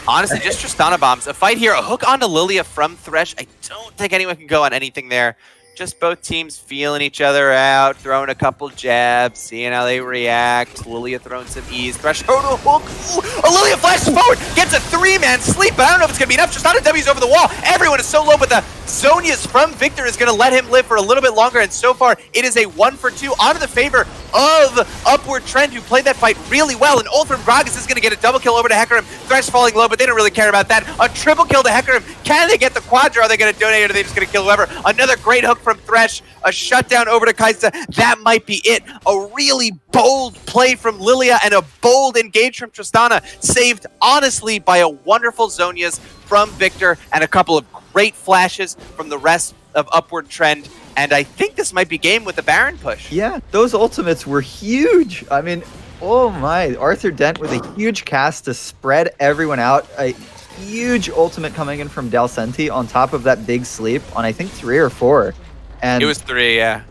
Honestly, just Tristana bombs. A fight here, a hook onto Lilia from Thresh. I don't think anyone can go on anything there. Just both teams feeling each other out, throwing a couple jabs, seeing how they react. Lilia throwing some ease. Thresh, oh no, hook. Ooh, Lilia flashes forward, gets a 3-man sleep, but I don't know if it's going to be enough. Tristana W's over the wall. Everyone is so low, but the Zonias from Victor is going to let him live for a little bit longer, and so far, it is a 1-for-2 onto the favor of Upward Trend, who played that fight really well, and ult from Gragas is going to get a double kill over to Hecarim. Thresh falling low, but they don't really care about that. A triple kill to Hecarim. Can they get the quadra? Are they going to donate, or are they just going to kill whoever? Another great hook from Thresh. A shutdown over to Kaisa. That might be it. A really bold play from Lilia and a bold engage from Tristana, saved honestly by a wonderful Zonias from Victor and a couple of great flashes from the rest of Upward Trend. And I think this might be game with the Baron push. Yeah, those ultimates were huge. I mean, oh my. Arthur Dent with a huge cast to spread everyone out. A huge ultimate coming in from Dalcenti on top of that big sleep on, I think, 3 or 4. And it was 3, yeah.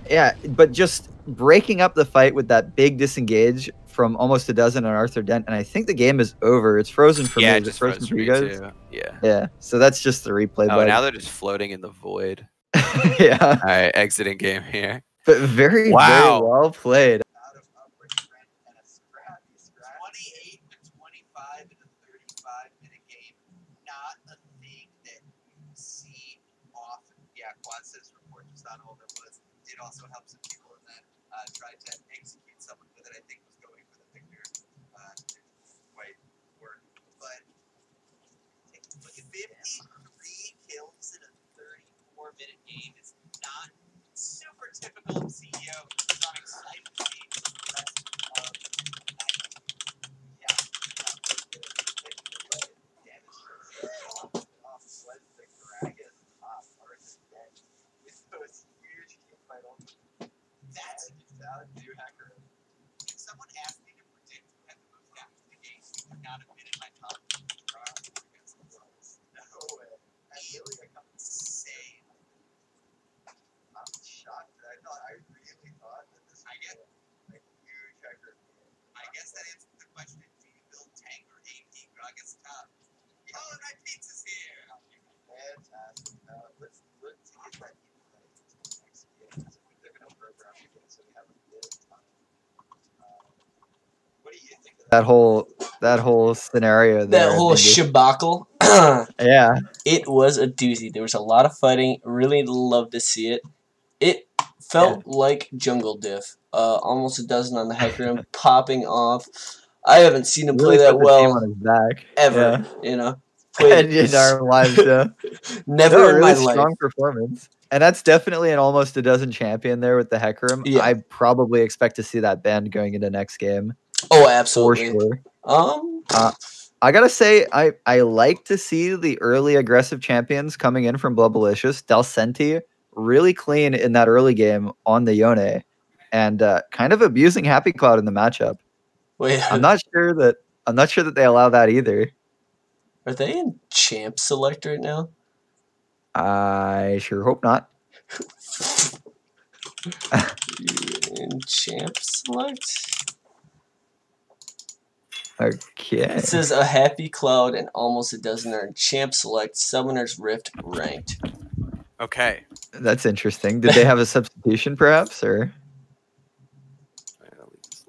Yeah, but just breaking up the fight with that big disengage from almost a dozen on Arthur Dent, and I think the game is over. It's frozen for me. Yeah, it's just frozen for you guys. Too. Yeah. Yeah. So that's just the replay. Oh, now they're just floating in the void. Yeah. All right, exiting game here. But very, very well played. Out of Upward Trend and a scrappy 28 to 25 in a 35-minute game. Not a thing that you see often. Yeah, Quad says report just not all there was. Did also help some people in that tried to execute someone with it. I think was going for the victor. Didn't quite work. But take a look at 53 minute game is not super typical of CEO. So I'm excited to see the rest of the night. Yeah. That's new hacker. If someone asked me to predict who had the most gaps in the game, it would not have been in my top against the Bros. No way. I really become insane. I'm shocked. I really thought that this I get a huge hacker. I guess that answers the question. Do you build tank or AP? Grog is top. Yo, my pizza's here. Fantastic. Let's get that next game. They're gonna program again, so we have a bit of time. What do you think of That whole scenario there. That whole Dingus. shabacle. Yeah. It was a doozy. There was a lot of fighting. Really loved to see it. It felt like Jungle Diff. Almost a dozen on the Hecarim popping off. I haven't seen him play Really that put the team well on his back. ever. Yeah. You know, And in our lives, yeah. never No, in really my strong life. performance. And that's definitely an almost a dozen champion there with the Hecarim. Yeah. I probably expect to see that band going into next game. Oh, For absolutely. sure. Um, I gotta say, I like to see the early aggressive champions coming in from Blubalicious. Dalcenti really clean in that early game on the Yone, and kind of abusing Happy Cloud in the matchup. wait, I'm not sure that they allow that either. are they in champ select right now? I sure hope not. In champ select? Okay. It says a Happy Cloud and almost a dozen are in champ select. Summoner's Rift ranked. Okay. That's interesting. Did they have a substitution, perhaps, or I'll leave this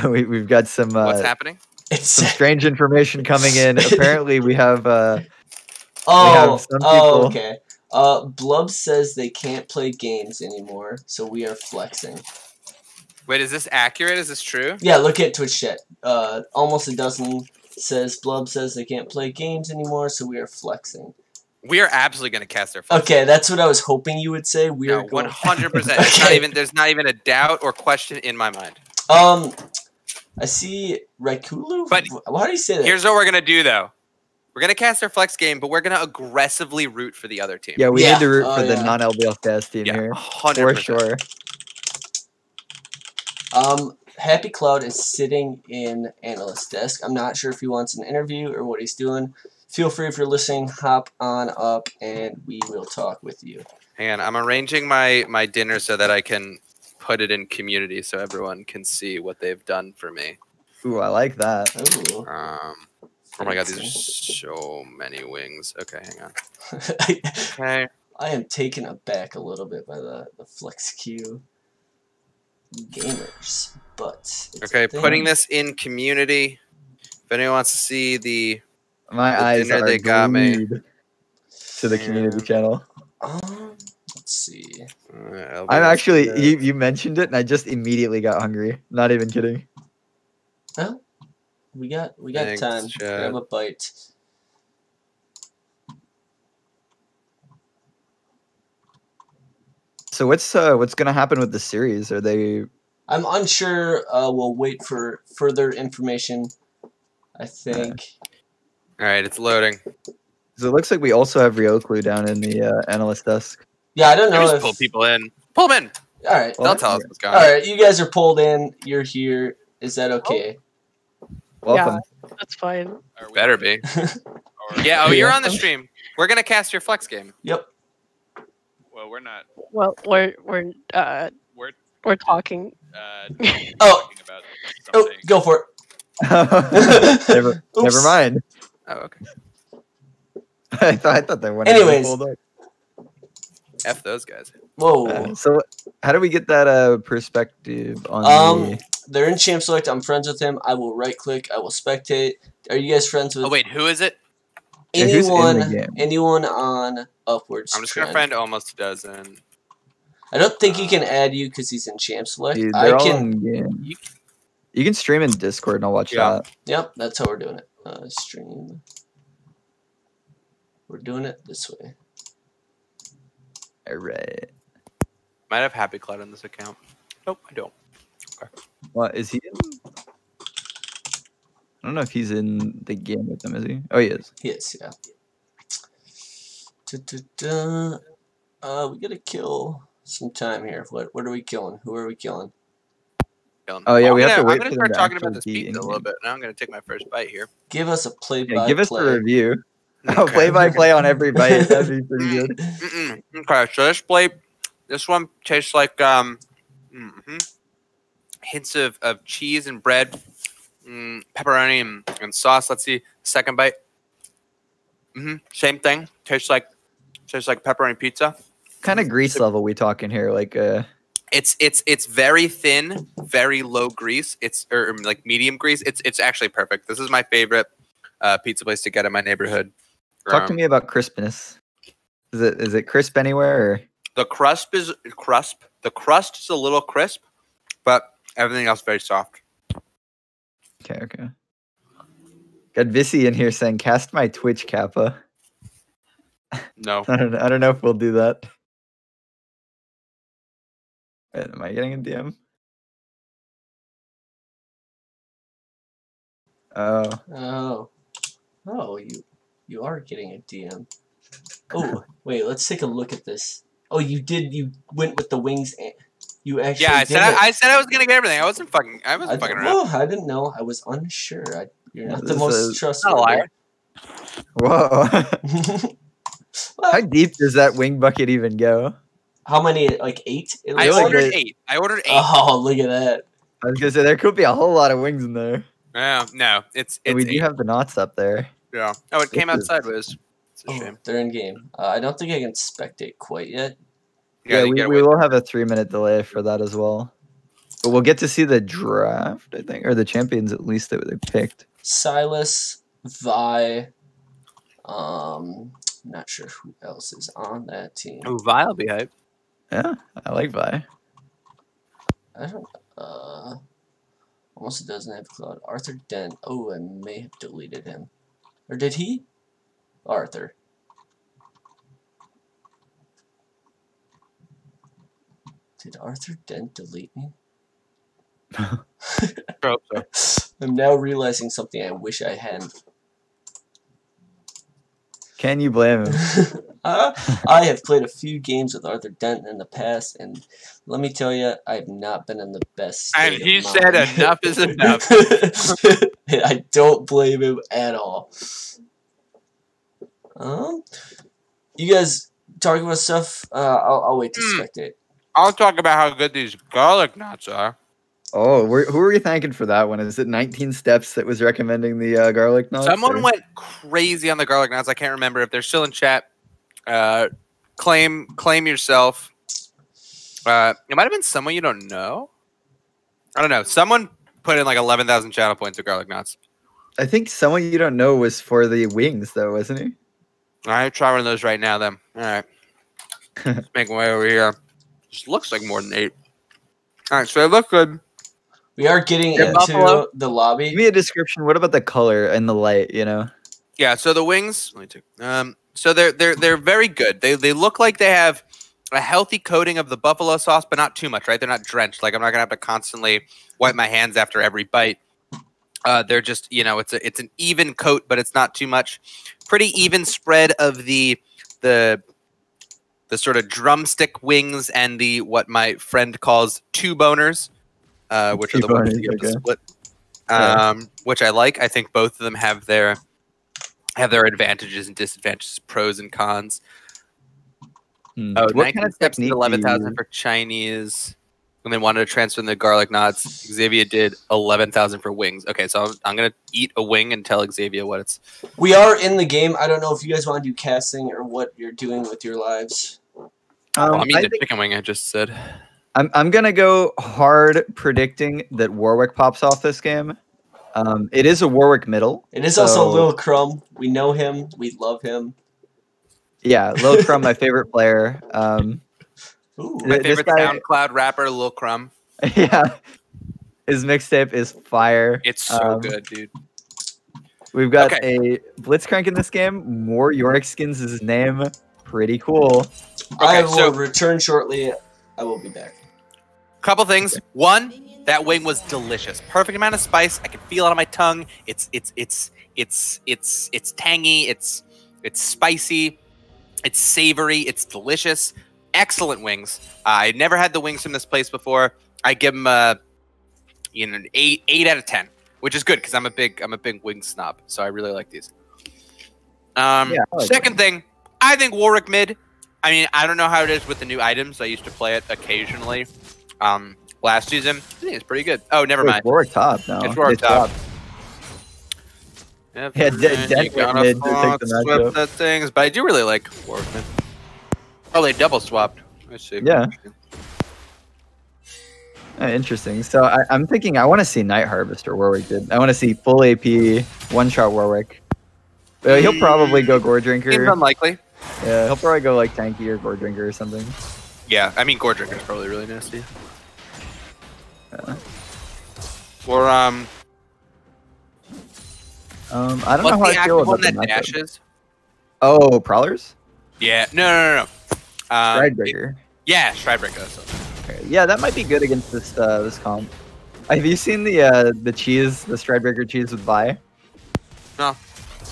lobby. we've got some What's happening? It's some strange information coming in. Apparently, we have oh, some people- okay. Blub says they can't play games anymore, so we are flexing. Wait, is this accurate? Is this true? Yeah, look at Twitch chat. Almost a dozen says Blub says they can't play games anymore, so we are flexing. We are absolutely going to cast our flex. Okay, that's what I was hoping you would say. We No, are going 100%. Okay. There's not even a doubt or question in my mind. I see Raikulu. But How do you say that? Here's what we're going to do, though. We're going to cast our flex game, but we're going to aggressively root for the other team. Yeah, we Yeah. need to root Oh, for the yeah. non-LBLCast team Yeah, here. 100%. For sure. Happy Cloud is sitting in analyst desk. I'm not sure if he wants an interview or what he's doing. Feel free, if you're listening, hop on up and we will talk with you. Hang on, I'm arranging my dinner so that I can put it in community so everyone can see what they've done for me. Ooh, I like that. Ooh. Oh my god, these are so many wings. Okay, hang on. I Okay. am taken aback a little bit by the Flex Q gamers, but it's Okay, a thing. putting this in community. If anyone wants to see the My The eyes dinner are they got me. glued to the community channel. Let's see. I'm actually you mentioned it and I just immediately got hungry. Not even kidding. Well, we got Thanks, time. Chad. Grab a bite. So what's gonna happen with the series? Are they I'm unsure. We'll wait for further information. I think. All right, it's loading. so it looks like we also have Ryoklu down in the analyst desk. Yeah, I don't know Just if. pull people in. Pull them in. All right. Well, They'll tell us what's going All on. right. You guys are pulled in. You're here. Is that okay? Welcome. That's fine. Are we- Better be. or- Yeah, oh, you're on the stream. We're going to cast your flex game. Yep. Well, we're not. Well, We're we're talking. Oh. talking about Oh, something. go for it. never Oops. mind. Oh, okay. I thought they wanted Anyways. to pulled up. F those guys. Whoa. So how do we get that perspective on the They're in champ select. I'm friends with him. I will right click. I will spectate. Are you guys friends with Oh, wait, who is it? Yeah, who's in the anyone? game? Anyone on upwards? I'm just going to trend? friend almost a dozen. I don't think he can add you because he's in champ select. Dude, I they're all can. in game. You can stream in Discord and I'll watch Yeah. that. Yep, that's how we're doing it. Stream. We're doing it this way. All right. Might have Happy Cloud on this account. Nope, I don't. What is he in? I don't know if he's in the game with them, is he? Oh, he is. He is, yeah. We gotta kill some time here. What are we killing? Who are we killing? Oh, yeah, we have to I'm wait gonna for them start to talking about actually this be pizza a in little game. bit. Now I'm gonna take my first bite here. Give us a Yeah, play-by-play. give us the review. Oh, Okay. play-by-play on every bite. That'd be pretty good. Okay, so this one tastes like hints of cheese and bread, pepperoni and sauce. Let's see, second bite. Same thing. Tastes like pepperoni pizza. Kind of grease level we talking here, like It's very thin, very low grease. It's or like medium grease. It's actually perfect. This is my favorite pizza place to get in my neighborhood. Talk to me about crispness. Is it crisp anywhere? Or? The crust is crisp. The crust is a little crisp, but everything else very soft. Okay. Got Vissy in here saying, "Cast my Twitch, Kappa." No. I don't know if we'll do that. Wait, am I getting a DM? Oh. Oh, you are getting a DM. Oh, wait, let's take a look at this. Oh, you went with the wings. You actually Yeah, did I said I was gonna get everything. I wasn't fucking around. Well, I didn't know. I was unsure. You're not the This most is trustworthy. not a liar. Whoa. How deep does that wing bucket even go? How many? Like 8? I Really ordered good. 8. I ordered 8. Oh, look at that. I was gonna say there could be a whole lot of wings in there. No, it's And we do 8. have the knots up there. Yeah. Oh, it came out This is- sideways. It's a Oh, shame. they're in game. I don't think I can spectate quite yet. Yeah, you we gotta will wait. have a 3-minute delay for that as well. But we'll get to see the draft, I think, or the champions at least that they picked. Silas, Vi. Not sure who else is on that team. Oh, Vi will be hype. Yeah, I like Vi. I don't. Almost doesn't have cloud. Arthur Dent. Oh, I may have deleted him. Or did he? Arthur. Did Arthur Dent delete me? I hope so. I'm now realizing something I wish I hadn't. Can you blame him? I have played a few games with Arthur Dent in the past, and let me tell you, I've not been in the best state And he of said mind. enough is enough. I don't blame him at all. You guys talking about stuff? I'll wait to spectate. I'll talk about how good these garlic knots are. Oh, who are we thanking for that one? Is it 19 Steps that was recommending the garlic knots? Someone or? went crazy on the garlic knots. I can't remember if they're still in chat. Claim yourself. It might have been someone you don't know. I don't know. Someone put in like 11,000 channel points of garlic knots. I think someone you don't know was for the wings, though, wasn't he? All right, try one of those right now, then. All right. Let's make my way over here. Just looks like more than 8. All right, so they look good. We are getting Yeah, into Buffalo. the lobby. Give me a description. What about the color and the light, you know? Yeah, so the wings. Let me take. So they're very good. They look like they have a healthy coating of the buffalo sauce, but not too much, right? They're not drenched. Like I'm not gonna have to constantly wipe my hands after every bite. They're just, it's an even coat, but it's not too much. Pretty even spread of the sort of drumstick wings and the what my friend calls two boners, which are the ones you have to split. Which I like. I think both of them have their advantages and disadvantages, pros and cons. Oh, what kind of steps technique? 11,000 for Chinese. And then wanted to transfer the garlic knots. Xavier did 11,000 for wings. Okay, so I'm gonna eat a wing and tell Xavier what it's. We are in the game. I don't know if you guys want to do casting or what you're doing with your lives. I'm eating the chicken wing. I just said. I'm gonna go hard predicting that Warwick pops off this game. It is a Warwick middle. It is also Lil Crumb. We know him. We love him. Yeah, Lil Crumb, my favorite player. Ooh. My favorite SoundCloud rapper, Lil Crumb. Yeah, his mixtape is fire. It's so good, dude. We've got a Blitzcrank in this game. More Yorick skins is his name. Pretty cool. I will so- return shortly. I will be back. Couple things. One, that wing was delicious. Perfect amount of spice. I can feel it on my tongue. It's tangy. It's spicy. It's savory. It's delicious. Excellent wings. I never had the wings from this place before. I give them an 8 out of 10, which is good because I'm a big wing snob. So I really like these. I like Second thing, I think Warwick mid. I mean, I don't know how it is with the new items. I used to play it occasionally. Last season, I think it's pretty good. Oh, never mind. It's Warwick top now. It's Warwick top. Yeah, Dent went mid to take the matchup. That things, but I do really like Warwick mid. Oh, they double swapped. I see. Yeah. Interesting. So I'm thinking I want to see Night Harvester Warwick did. I want to see full AP one-shot Warwick. He'll probably go Gore Drinker. Seems unlikely. Yeah, he'll probably go like Tanky or Gore Drinker or something. Yeah, I mean Gore Drinker is probably really nasty. Yeah. Or I don't know how what's the I feel active one about the that matchup. dashes? Oh, Prowlers? Yeah, no. Stridebreaker. Yeah, Stridebreaker. That's what. Okay, yeah, that might be good against this comp. Have you seen the cheese, the Stridebreaker cheese with Vi? No.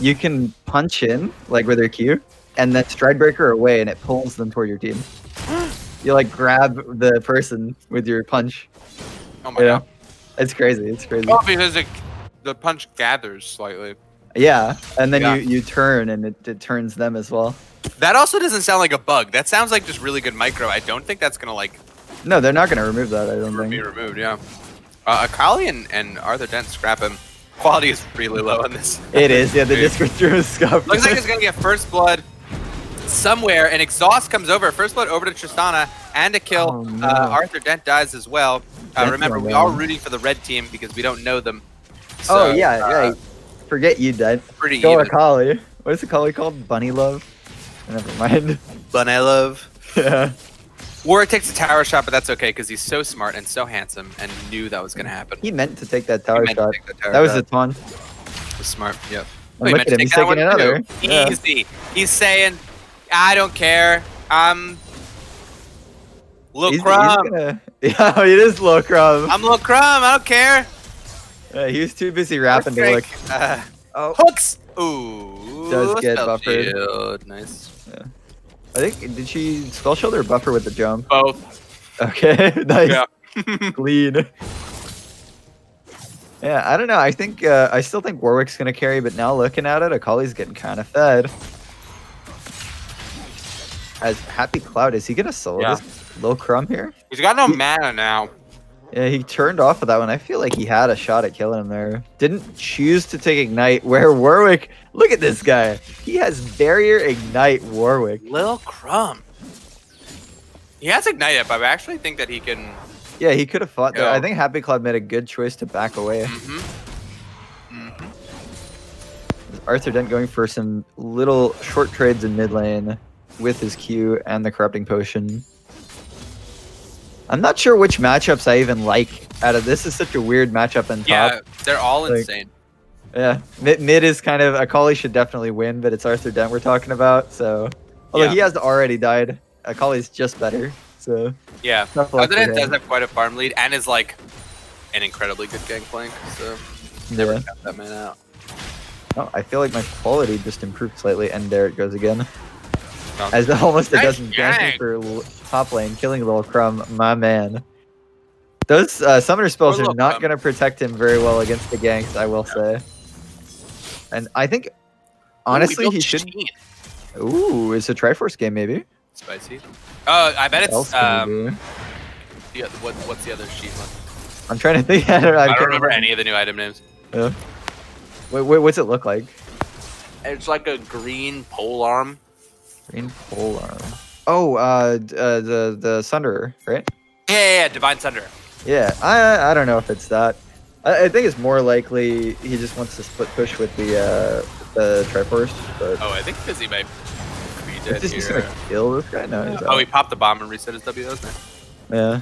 You can punch in like with her Q, and then Stridebreaker away, and it pulls them toward your team. You like grab the person with your punch. Oh my god. It's crazy. It's crazy. Oh, because the punch gathers slightly. Yeah, and then Yeah. you turn, and it turns them as well. That also doesn't sound like a bug. That sounds like just really good micro. I don't think that's gonna like No, they're not gonna remove that. I don't be think. removed. Yeah. Akali and Arthur Dent scrap him. Quality is really low on this. It is. Yeah, the Discord stream is scuffed. Looks like it's gonna get first blood somewhere, and Exhaust comes over. First blood over to Tristana and a kill. Oh, no. Arthur Dent dies as well. Dent's Remember, going we are down. rooting for the red team because we don't know them. So, Oh yeah, right. Forget you, Dent. Pretty Go even. Akali. What is Akali called? Bunny Love? Never mind. Bunny love. Yeah. Warwick takes a tower shot, but that's okay because he's so smart and so handsome and knew that was gonna happen. He meant to take that He tower meant to shot. take the tower That was shot. a taunt. Was smart. Yep. And he look meant at to him, take he's that taking one another. too. Yeah. Easy. He's saying, I don't care. Lil Crumb. Yeah, it is Lil Crumb. I'm Lil Crumb. I don't care. He was too busy rapping to look. Oh, Hooks. Ooh. Does get spell buffered. shield. Nice. I think, did she Skull Shield or buffer with the jump? Both. Okay, nice. Yeah. Clean. Yeah, I don't know. I think I still think Warwick's gonna carry, but now looking at it, Akali's getting kind of fed. As Happy Cloud, is he gonna solo Yeah. this Lil Crumb here? He's got no mana now. Yeah, he turned off of that one. I feel like he had a shot at killing him there. Didn't choose to take Ignite, where Warwick, look at this guy. He has Barrier Ignite Warwick. Lil Crumb. He has Ignite up. I actually think that he can. Yeah, he could have fought there. Yeah. I think Happy Cloud made a good choice to back away. Arthur Dent going for some little short trades in mid lane with his Q and the Corrupting Potion. I'm not sure which matchups I even like out of this. Is such a weird matchup in top. Yeah, they're all Like- insane. Yeah, mid is kind of Akali should definitely win, but it's Arthur Dent we're talking about. So, although Yeah. he has already died, Akali's just better. So, Yeah. tough luck Arthur for Dent does him. have quite a farm lead and is like an incredibly good gangplank. So never Yeah. count that man out. Oh, I feel like my quality just improved slightly, and there it goes again. Um, As almost a Nice dozen dancing gang. for top lane, killing Lil Crumb, my man. Those summoner spells Poor are Lil not Crumb. going to protect him very well against the ganks, I will say. And I think, honestly, he should. Ooh, it's a Triforce game, maybe. Spicy. I bet What it's else can he do? yeah, what's the other sheet one? I'm trying to think. I I don't remember any of the new item names. Yeah. What's it look like? It's like a green pole arm. Green pole arm. Oh, the Sunderer, right? Yeah, Divine Thunder. Yeah, I don't know if it's that. I think it's more likely he just wants to split push with the Triforce, but Oh, I think Fizzy might be is dead this just here. gonna kill this guy? No, he's Oh, out. he popped the bomb and reset his W. That was nice. Yeah.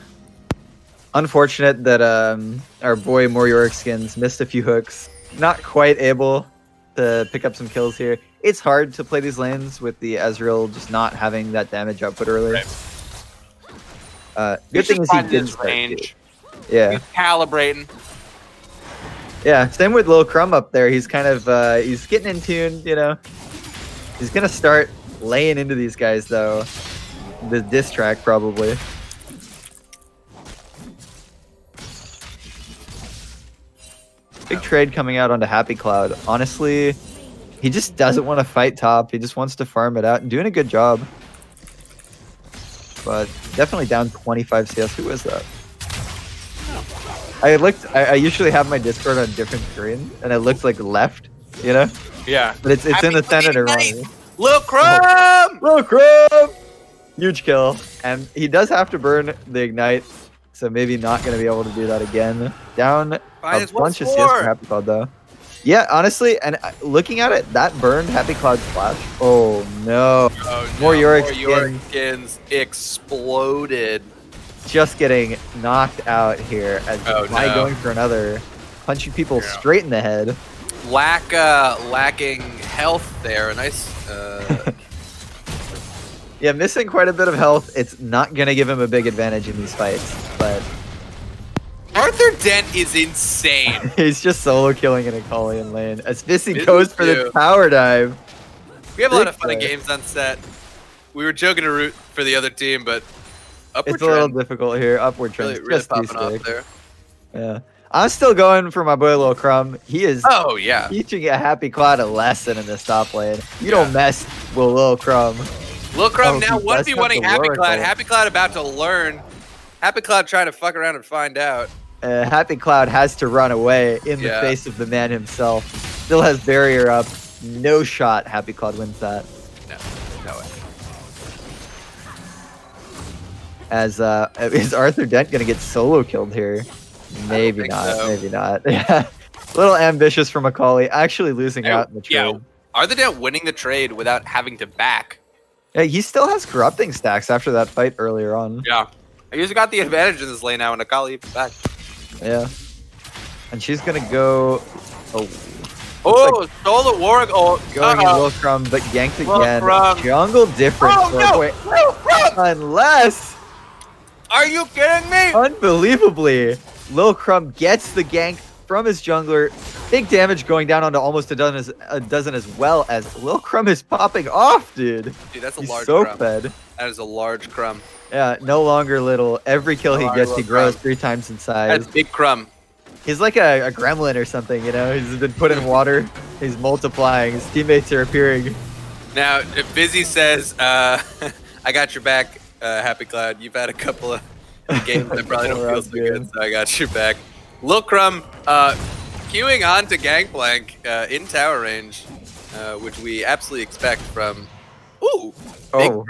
Unfortunate that our boy Morioric Skins missed a few hooks. Not quite able to pick up some kills here. it's hard to play these lanes with the Ezreal just not having that damage output earlier. Good He's thing just is he finding didn't his start range. Yeah. He's calibrating. Yeah, same with Lil Crumb up there. He's kind of he's getting in tune, you know. He's gonna start laying into these guys though. The diss track probably. Big trade coming out onto Happy Cloud. Honestly, he just doesn't want to fight top. He just wants to farm it out and doing a good job. But definitely down 25 CS. Who is that? I usually have my Discord on a different screen, and it looks like left, you know? Yeah. But it's in the center wrong. Lil Crumb! Lil Crumb! Huge kill. And he does have to burn the Ignite, so maybe not going to be able to do that again. Down a bunch of CS for Happy Cloud, though. Yeah, honestly, and looking at it, that burned Happy Cloud's flash. Oh, no. Oh, no. More Yorick skins exploded. Just getting knocked out here as going for another, punching people straight in the head. Lacking health there. Nice. Yeah, missing quite a bit of health. It's not gonna give him a big advantage in these fights, but Arthur Dent is insane. he's just solo killing an Akalian lane as Vissy goes for the tower dive. We have a lot of fun games on set. We were joking to root for the other team, but it's a little difficult here. Upward trend, really just popping off there. Yeah, I'm still going for my boy Lil Crumb. He is teaching a Happy Cloud a lesson in this top lane. You don't mess with Lil Crumb. Lil Crumb now 1v1ing Happy Cloud. Happy Cloud about to learn. Happy Cloud trying to fuck around and find out. Happy Cloud has to run away in the face of the man himself. Still has barrier up. No shot. Happy Cloud wins that. No way. Is Arthur Dent gonna get solo killed here? Maybe not. So. Maybe not. Yeah, a little ambitious from Macaulay. Actually losing out in the trade. Yeah, Arthur Dent winning the trade without having to back. Yeah, he still has corrupting stacks after that fight earlier on. Yeah, he's got the advantage in this lane now, and Akali back. Yeah, and she's gonna go. Stole the Warwick. Going in Lil Crumb, but yanked again. Crumb. Jungle difference. Unless. Are you kidding me? Unbelievably, Lil Crumb gets the gank from his jungler. Big damage going down onto almost a dozen as well as Lil Crumb is popping off, dude. Dude, that's a large so crumb. fed. That is a large crumb. Yeah, no longer little. Every kill he gets, he grows 3 times in size. That's big crumb. He's like a gremlin or something, you know? He's been put in water. He's multiplying. His teammates are appearing. Now, if Busy says, I got your back, Happy Cloud, you've had a couple of games that probably don't feel so good, so I got your back. Lil Crumb queuing on to Gangplank in tower range, which we absolutely expect from Big Crumb.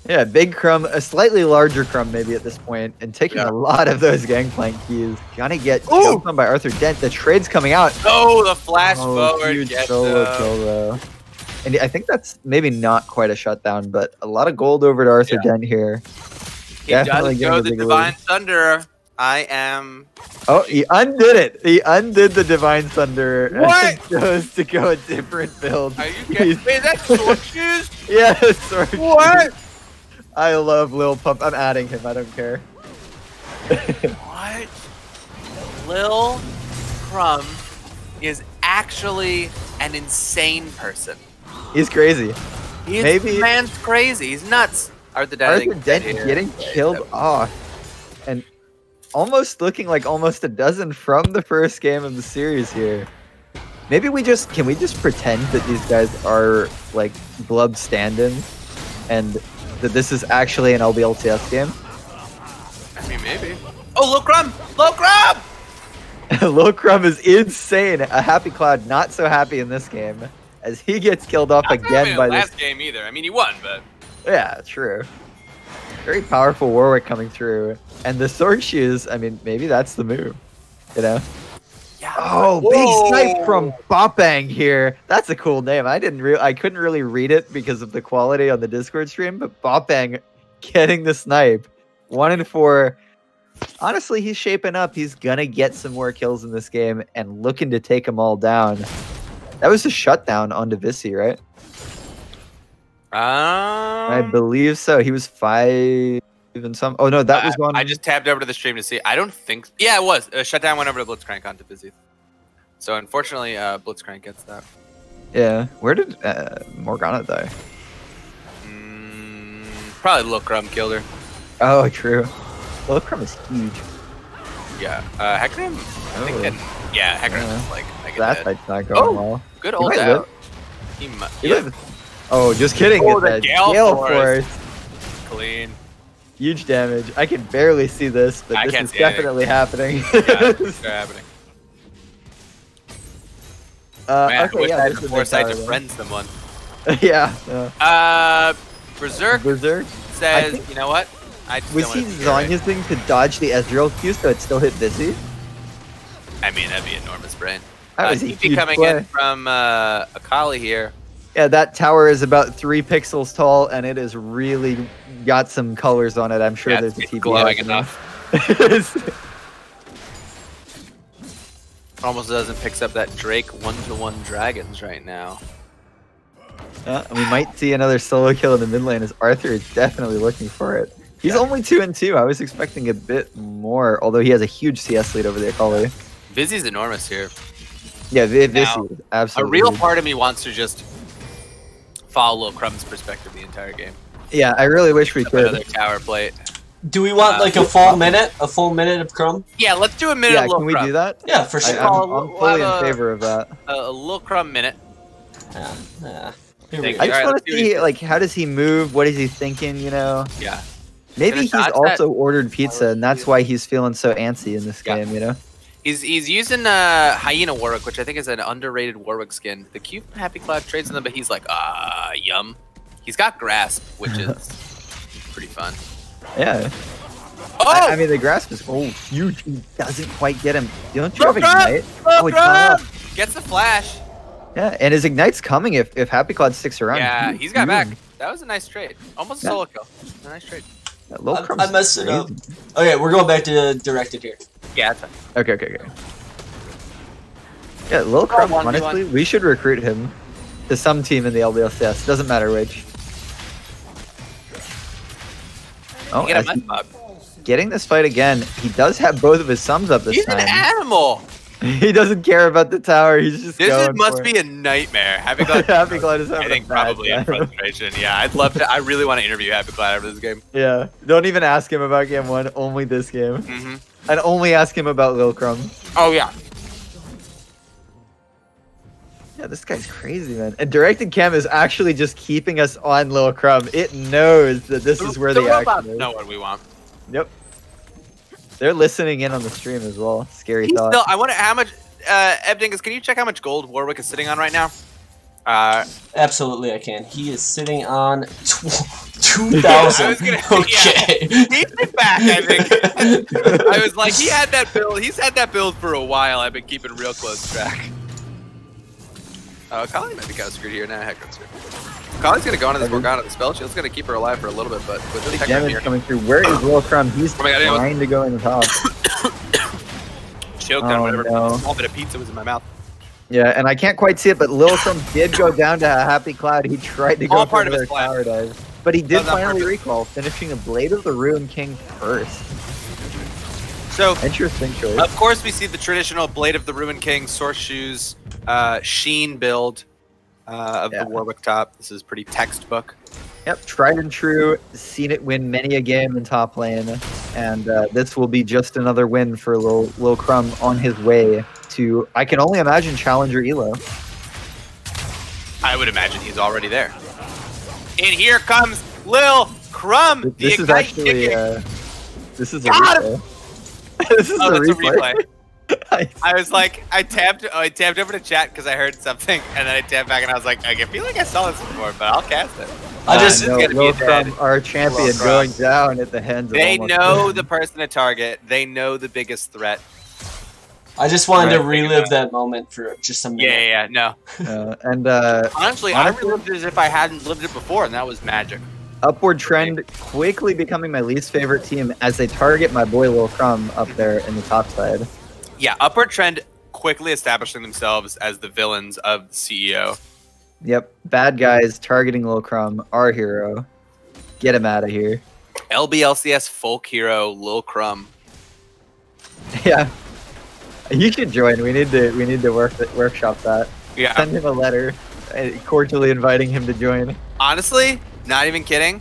Yeah, Big Crumb, a slightly larger Crumb maybe at this point, and taking a lot of those Gangplank keys. Gonna get killed on by Arthur Dent. The trade's coming out. Oh, the flash forward. Huge solo kill though. And I think that's maybe not quite a shutdown, but a lot of gold over to Arthur Dent here. He does go the Divine Thunder. I am. Oh, he undid it. He undid the Divine Thunder. What? And chose to go a different build. Are you kidding me? That's sword shoes? Yeah, sword What? shoes. I love Lil Pump. I'm adding him. I don't care. What? Lil Crumb is actually an insane person. He's crazy. Maybe man's crazy. He's nuts. Arthur Dent getting killed off, and almost looking like almost a dozen from the first game of the series here. Maybe can we just pretend that these guys are like Blub stand-ins, and that this is actually an LBLTS game? I mean, maybe. Oh, Lil Crumb! Lil Crumb! Lil Crumb is insane. A Happy Cloud not so happy in this game as he gets killed off again by this. Last game either. I mean, he won, but yeah, true. Very powerful Warwick coming through, and the sword shoes. I mean, maybe that's the move, you know? Yeah. Oh, big snipe from Bopang here. That's a cool name. I couldn't really read it because of the quality on the Discord stream, but Bopang getting the snipe. 1 in 4. Honestly, he's shaping up. He's gonna get some more kills in this game and looking to take them all down. That was a shutdown onto Visi, right? I believe so. He was 5 and some. Oh no, that was one. I just tabbed over to the stream to see. I don't think. Yeah, it was. Shutdown went over to Blitzcrank onto Busy. So unfortunately, Blitzcrank gets that. Yeah. Where did Morgana die? Probably Lil Crumb killed her. Oh, true. Lil Crumb is huge. Yeah. Hecarim. I think that. Yeah, Hecarim is like. That fight's not going well. Good old out. Oh, just kidding. Oh, the Gale Force. Clean. Huge damage. I can barely see this, but this is definitely happening. Yeah, it's happening. Man, okay, yeah, this is foresight to friend someone. Yeah. Berserk says, you know what? Was he Zonya's thing to dodge the Ezreal Q so it still hit Visi? I mean, that'd be enormous brain. That was a huge coming play. in from Akali here. Yeah, that tower is about 3 pixels tall, and it has really got some colors on it. I'm sure there's a TV glowing enough. Almost doesn't picks up that Drake 1-to-1 dragons right now. We might see another solo kill in the mid lane as Arthur is definitely looking for it. He's only 2-2. I was expecting a bit more, although he has a huge CS lead over the Akali. Vizzy's enormous here. Yeah, Vizzy is absolutely. A real part of me wants to just follow Lil Crumb's perspective the entire game. Yeah, I really wish we could. Another tower plate. Do we want like a full minute? A full minute of Crumb? Yeah, let's do a minute of Lil Crumb. Can we do that? Yeah, for sure. I'm fully in favor of that. A Lil Crumb minute. Yeah. I just want to see, like, how does he move? What is he thinking, you know? Yeah. Maybe he's also ordered pizza, and that's why he's feeling so antsy in this game, you know? He's using Hyena Warwick, which I think is an underrated Warwick skin. The cute Happy Cloud trades in them, but he's like, yum. He's got Grasp, which is pretty fun. Yeah. Oh! I mean, the Grasp is huge. He doesn't quite get him. Don't you have Ignite? Oh, it's not up. Gets the flash. Yeah, and his Ignite's coming if Happy Cloud sticks around. Yeah, he's got back. That was a nice trade. Almost a solo kill. A nice trade. I messed it up. Okay, we're going back to directed here. Yeah, that's fine. Okay. Yeah, Lil Crumb, honestly, we should recruit him to some team in the LBLCS. Doesn't matter which. Oh, getting this fight again. He does have both of his sums up this time. He's an animal. He doesn't care about the tower. He's just going must for be a nightmare. Happy Cloud. Happy Cloud is having I think probably in frustration. Yeah, I'd love to. I really want to interview Happy Cloud after this game. Yeah, don't even ask him about game 1. Only this game. And only ask him about Lil Crumb. Oh yeah. Yeah, this guy's crazy, man. And Directed Cam is actually just keeping us on Lil Crumb. It knows that this is where the action is. Know what we want. Yep. They're listening in on the stream as well. Scary thought. I wonder how much. Ebdingus, can you check how much gold Warwick is sitting on right now? Absolutely, I can. He is sitting on 2,000. Okay. He's back, I think. I was like, he had that build. He's had that build for a while. I've been keeping real close track. Kali might be kind of screwed here now. Hecarim's screwed. Kali's gonna go into this Morgana. The spell shield's gonna keep her alive for a little bit, but with this Hecarim here coming through. Where is Lil Crumb? He's trying to go in the top. Choked on whatever small bit of pizza was in my mouth. Yeah, and I can't quite see it, but Lil Crumb did go down to a Happy Cloud. He tried to go for their tower dive, but he did finally recall, finishing a Blade of the Ruin King first. So interesting choice. Of course, we see the traditional Blade of the Ruin King, Source Shoes, Sheen build of the Warwick top. This is pretty textbook. Yep, tried and true. Seen it win many a game in top lane, and this will be just another win for Lil Crumb on his way to, I can only imagine, Challenger Elo. I would imagine he's already there. And here comes Lil Crumb. This is actually this is a replay. This is a replay. I was like, I tapped over to chat because I heard something, and then I tapped back and I was like, I feel like I saw this before, but I'll cast it. Lil Crumb, our champion, going down at the hands of They know the person to target. They know the biggest threat. I just wanted to relive that moment for just a minute. Yeah, no. Honestly, I relived it as if I hadn't lived it before, and that was magic. Upward Trend quickly becoming my least favorite team as they target my boy Lil Crumb up there in the top side. Yeah, Upward Trend quickly establishing themselves as the villains of the CEO. Yep. Bad guys targeting Lil Crumb, our hero. Get him out of here. LBLCS folk hero Lil Crumb. Yeah. You should join. We need to workshop that. Yeah. Send him a letter, cordially inviting him to join. Honestly, not even kidding.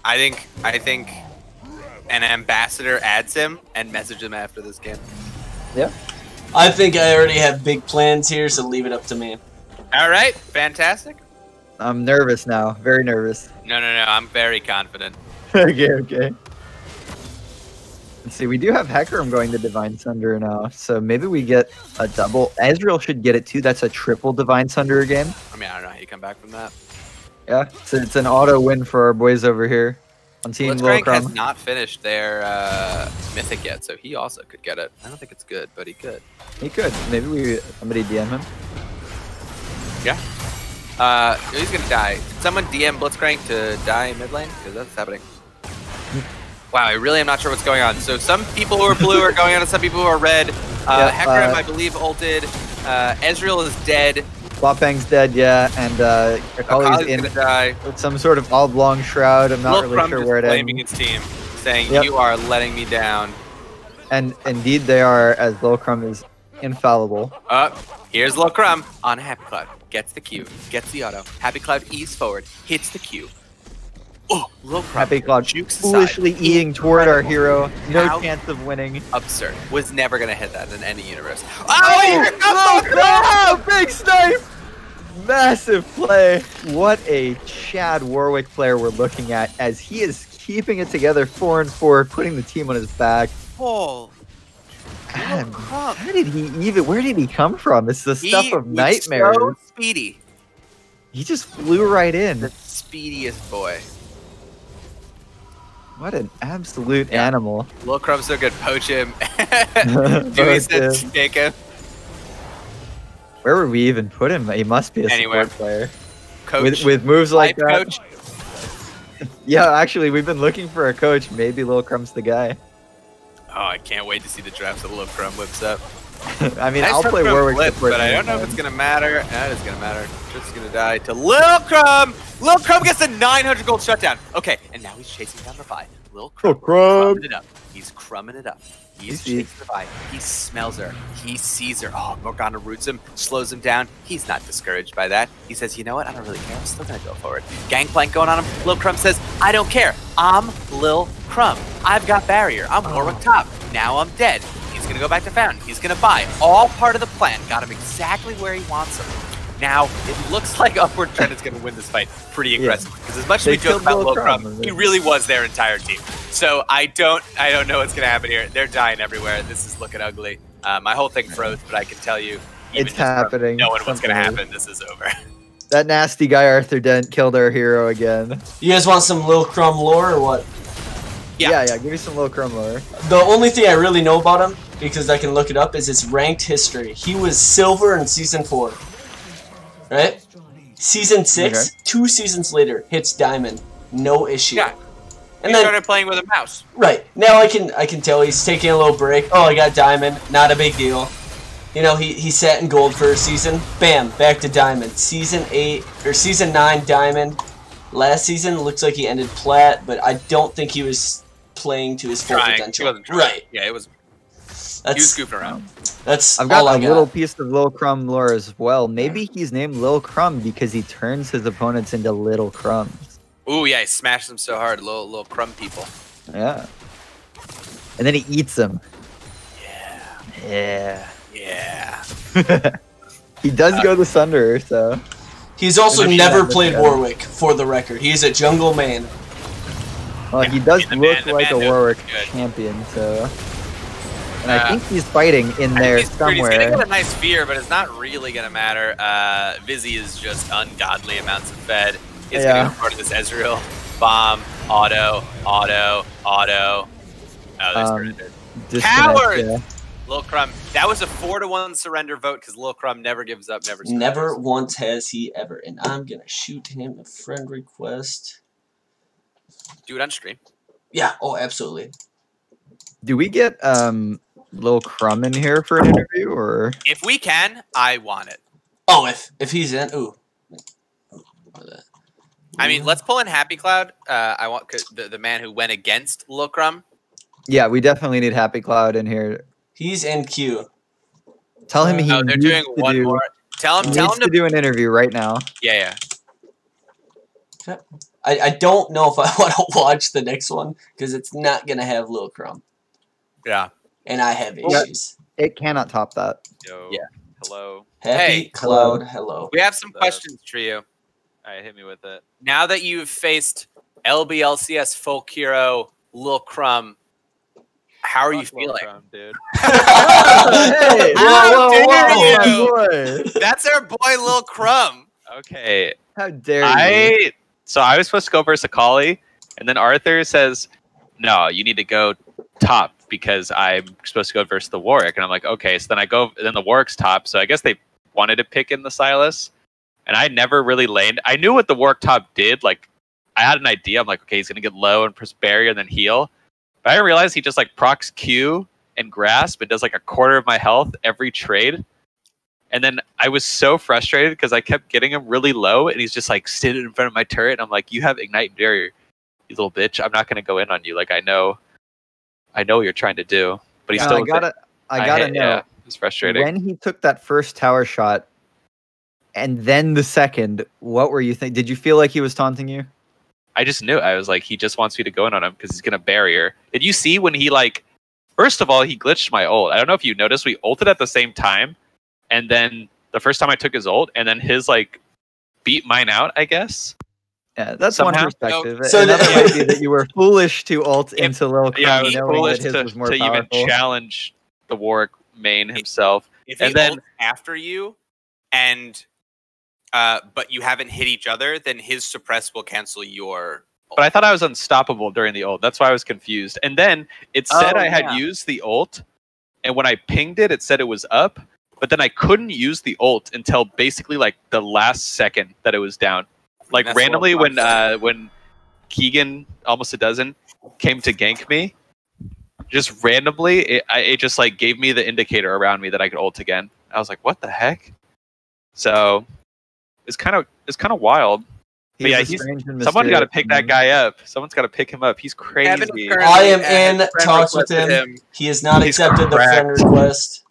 I think an ambassador adds him and messages him after this game. Yeah. I think I already have big plans here, so leave it up to me. All right, fantastic. I'm nervous now. Very nervous. No, I'm very confident. Okay. Let's see. We do have Hecarim going to Divine Sunder now, so maybe we get a double. Ezreal should get it too. That's a triple Divine Sunder game. I mean, I don't know how you come back from that. Yeah, so it's an auto win for our boys over here on Team Lil Blitzcrank Crumb. has not finished their mythic yet, so he also could get it. I don't think it's good, but he could. He could. Maybe somebody DM him. Yeah. He's gonna die. Someone DM Blitzcrank to die mid lane because that's happening. Wow, I really am not sure what's going on. So some people who are blue are going on, and some people who are red. Hecarim, I believe, ulted. Ezreal is dead. Botbang's dead, yeah, and Akali's in gonna die. with some sort of oblong shroud. I'm not Lil really Crumb sure is where it blaming ends. his team, saying, Yep. "You are letting me down." And indeed they are, as Lil Crumb is infallible. Here's Lil Crumb on Happy Cloud. Gets the Q, gets the auto. Happy Cloud E's forward, hits the Q. Oh, Lil Crumb Happy Cloud jukes foolishly aside. eating toward our hero. No How chance of winning. Absurd. Was never gonna hit that in any universe. Oh, here comes Lil Crumb! big snipe! Massive play. What a Chad Warwick player we're looking at as he is keeping it together 4-4, putting the team on his back. Oh, God, Crumb. how did he even? Where did he come from? It's the stuff of was nightmares. So speedy. He just flew right in. The speediest boy. What an absolute Yeah. animal. Lil Crumb's so good. Poach him. Poach Dewey said him. take him. Where would we even put him? He must be a Anywhere. support player. Coach. With moves like Life that. coach. Yeah, actually, we've been looking for a coach. Maybe Lil Crumb's the guy. Oh, I can't wait to see the drafts that Lil Crumb whips up. I mean, Nice I'll Lil play Crumb Warwick flip, support. but I don't know if it's gonna matter. That is gonna matter. Just gonna die to Lil Crumb. Lil Crumb gets a 900 gold shutdown. Okay, and now he's chasing down the Vi. Lil Crumb, crumbing it up. He's crumbing it up. He's chasing the Vi. He smells her. He sees her. Oh, Morgana roots him, slows him down. He's not discouraged by that. He says, you know what? I don't really care. I'm still gonna go forward. Gangplank going on him. Lil Crumb says, I don't care. I'm Lil Crumb. I've got barrier. I'm Warwick top. Now I'm dead. He's gonna go back to Fountain. He's gonna buy. All part of the plan. Got him exactly where he wants him. Now, it looks like Upward Trend is going to win this fight pretty aggressively. Because as much as They we joke killed about Lil Lil Crumb, Crumb, and he then- really was their entire team. So I don't know what's going to happen here. They're dying everywhere. This is looking ugly. My whole thing froze, but I can tell you, even It's just from happening. knowing what's going to Something happen, this is over. That nasty guy Arthur Dent killed our hero again. You guys want some Lil Crumb lore or what? Yeah. Yeah, give me some Lil Crumb lore. The only thing I really know about him, because I can look it up, is his ranked history. He was silver in season 4. Right? Season 6, Okay. 2 seasons later, hits diamond. No issue. Yeah. And He then started playing with a mouse. right, now I can tell he's taking a little break. Oh, I got diamond, not a big deal. You know, he sat in gold for a season. Bam, back to diamond. Season 8 or season 9 diamond. Last season looks like he ended plat, but I don't think he was playing to his full Trying. He potential. wasn't trying. Right. Yeah, he was That's goofing around. that's I've got all I a got. little piece of Lil Crumb lore as well. Maybe he's named Lil Crumb because he turns his opponents into little crumbs. Ooh, yeah, he smashed them so hard. Little Crumb people. Yeah. And then he eats them. Yeah. Yeah. Yeah. He does go to Sunder, so. He's also Finish never that, played yeah. Warwick, for the record. He's a jungle man. Well, he does the look man like a knows Warwick good. champion, so. And I think he's fighting in there He's gonna somewhere. get a nice fear, but it's not really gonna matter. Vizzy is just ungodly amounts of fed. He's Yeah. gonna go part of this Ezreal. Bomb, auto. Oh, there's surrendered. Disconnect, Coward! yeah. Lil Crumb. That was a 4-1 surrender vote because Lil Crumb never gives up, never surrenders. Never once has he ever. And I'm gonna shoot him a friend request. Do it on stream. Yeah, oh absolutely. Do we get Lil Crumb in here for an interview, or If we can, I want it. Oh, if he's in, ooh. I mean, let's pull in Happy Cloud. I want the man who went against Lil Crumb. yeah, we definitely need Happy Cloud in here. He's in queue. Tell him he Oh, they're needs doing to one do. more. Tell He him needs to do an interview right now. Yeah. I don't know if I want to watch the next one because it's not gonna have Lil Crumb, Yeah. and I have Yeah. issues. It cannot top that. Yo. Yeah. Hello. Happy Hey. Cloud, hello. We have some questions for you. All right, hit me with it. Now that you've faced LBLCS folk hero Lil Crumb, how are you Fuck Lil feeling? Crumb, dude. Hey, How dare my you? boy. That's our boy Lil Crumb. Okay. How dare you? So I was supposed to go versus Akali, and then Arthur says, "No, you need to go top because I'm supposed to go versus the Warwick." And I'm like, "Okay." So then I go, and then the Warwick's top. So I guess they wanted to pick in the Silas, and I never really laned. I knew what the Warwick top did. Like, I had an idea. I'm like, okay, he's gonna get low and press barrier and then heal. But I didn't realize he just like procs Q and grasp and does like a quarter of my health every trade. And then I was so frustrated because I kept getting him really low, and he's just like sitting in front of my turret. And I'm like, "You have ignite and barrier, you little bitch. I'm not gonna go in on you. Like I know what you're trying to do." But he's still. I gotta know. Yeah, it's frustrating. When he took that first tower shot, and then the second, what were you thinking? Did you feel like he was taunting you? I just knew. I was like, he just wants me to go in on him because he's gonna barrier. Did you see when he like? First of all, he glitched my ult. I don't know if you noticed. We ulted at the same time. And then the first time I took his ult, and then his like beat mine out, I guess. Yeah, that's Somehow. one perspective. So Another the- might be that you were foolish to ult into Lil Crumb, Yeah, I was knowing foolish that his to, was more to even powerful. challenge the Warwick main himself. If And he then- ults after you, and but you haven't hit each other, then his suppress will cancel your. But I thought I was unstoppable during the ult. That's why I was confused. And then it said Oh, I had yeah. used the ult, and when I pinged it, it said it was up. But then I couldn't use the ult until basically like the last second that it was down. Like That's randomly what I'm when Keegan, almost a dozen, came to gank me, just randomly, it just like gave me the indicator around me that I could ult again. I was like, what the heck? So it's kind of wild. But yeah, someone got to pick that guy up. Someone's got to pick him up. He's crazy. I am in talks with him. He has not He's accepted the friend cracked. request.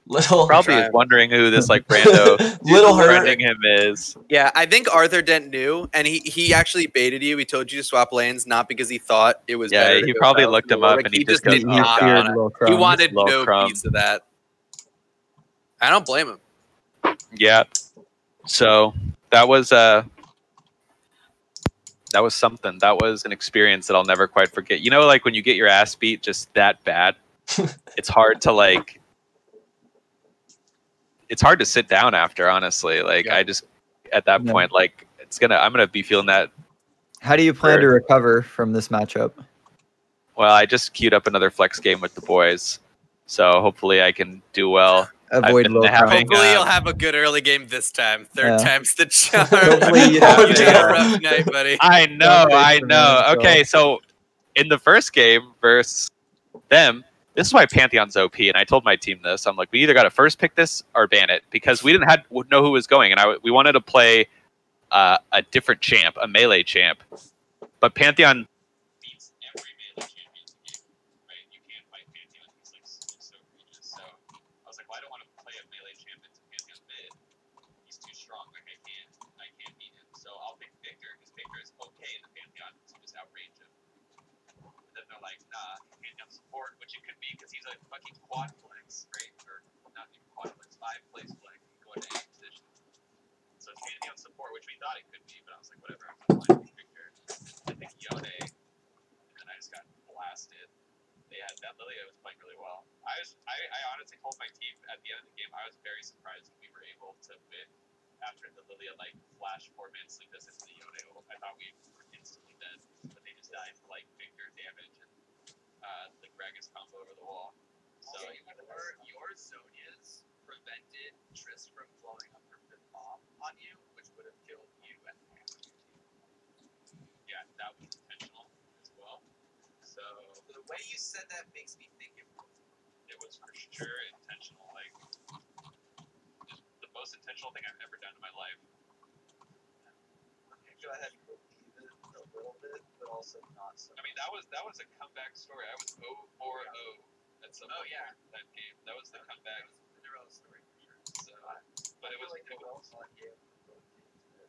Little Probably is wondering who this like rando Little hurt. friending him is. Yeah, I think Arthur Dent knew, and he actually baited you. He told you to swap lanes, not because he thought it was. Yeah, better to he go probably south looked than him up Warwick. and he just goes, did "Oh, not feared want it. Lil He Crumb. wanted Lil no Crumb." piece of that. I don't blame him. Yeah. So that was something. That was an experience that I'll never quite forget. You know, like when you get your ass beat just that bad, it's hard to sit down after, honestly. Like Yeah. I just at that Yeah. point, like I'm gonna be feeling that. How do you plan to recover from this matchup? Well, I just queued up another flex game with the boys, so hopefully I can do well. Avoid been Lil having- Crumb. Hopefully, you'll have a good early game this time. Third Yeah. time's the charm. Hopefully you you don't had get a rough night, buddy. I know. Don't face Okay, so in the first game versus them, this is why Pantheon's OP, and I told my team this. I'm like, we either got to first pick this or ban it because we didn't know who was going, and we wanted to play a different champ, a melee champ, but Pantheon beats every melee champion in the game, right? You can't fight Pantheon; he's like so egregious. So I was like, well, I don't want to play a melee champ into Pantheon mid. He's too strong. Like I can't beat him. So I'll pick Victor because Victor is okay in the Pantheon to just outrange him. But then they're like, nah, Pantheon support, which it could be because he's a fucking quad flex, right? Or not even quad flex, 5-place flex, going to any position. So it's Pantheon support, which we thought it could be, but I was like, whatever, I'm fine with Victor. I think Yone, and then I just got blasted. They had that Lilia was playing really well. I honestly told my team at the end of the game, I was very surprised we were able to win after the Lilia like flash 4-man sleep us into the Yone ult. I thought we were instantly dead, but they just died to like Victor damage and the Gragas combo over the wall. So your Zonias prevented Triss from blowing up her fifth bomb on you, which would have killed you and half of your team. yeah, that was intentional as well. So The way you said that makes me think it was. was for sure intentional. Like, just the most intentional thing I've ever done in my life. Okay, go ahead and believe it a little bit, but also not so. I mean, that was a comeback story. I was 0-4-0 at some point in that game. That was the comeback. Cinderella story for sure. So, but it was like a well-thought game for both teams there.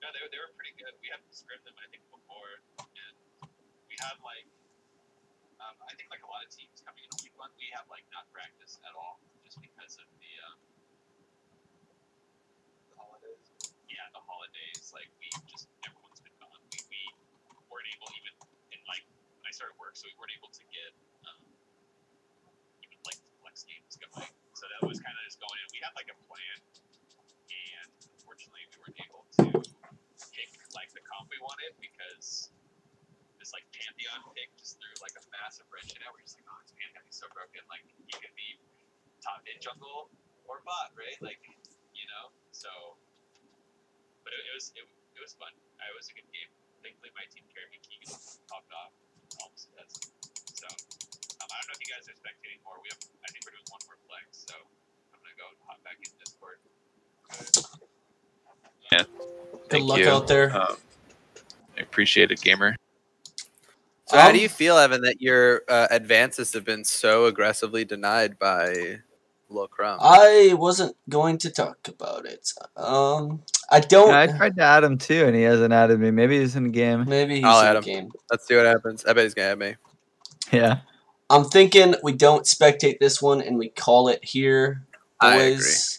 No, they were pretty good. We had scripted them, I think, before, and we had like, I think like a lot of teams coming in week one, we have like not practiced at all just because of the holidays. Yeah, the holidays. Like everyone's been gone. We weren't able even in like when I started work, so we weren't able to get even like flex games going. So that was kind of just going in. We had like a plan, and unfortunately, we weren't able to pick like the comp we wanted because this like Pantheon pick just threw like a massive wrench in it. We're just like, oh, this Pantheon is so broken. Like he could be top mid jungle or bot, right? Like, you know. So, but it was fun. It was a good game. Thankfully, my team carried me. Keegan popped off. Almost does. So, I don't know if you guys are spectating more. I think we're doing one more flex. So I'm gonna go hop back in Discord. Yeah. Good luck out there. I appreciate it, gamer. So how do you feel, Evan, that your advances have been so aggressively denied by Lil Crumb? I wasn't going to talk about it. I don't. I tried to add him too, and he hasn't added me. Maybe he's in the game. Maybe he's I'll in add the him. game. Let's see what happens. I bet he's gonna add me. Yeah. I'm thinking we don't spectate this one and we call it here, boys.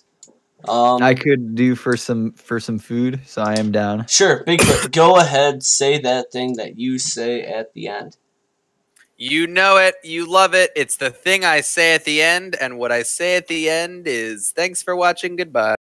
I could do for some food, so I am down. Sure, Bigfoot. Go ahead, say that thing that you say at the end. You know it. You love it. It's the thing I say at the end, and what I say at the end is thanks for watching. Goodbye.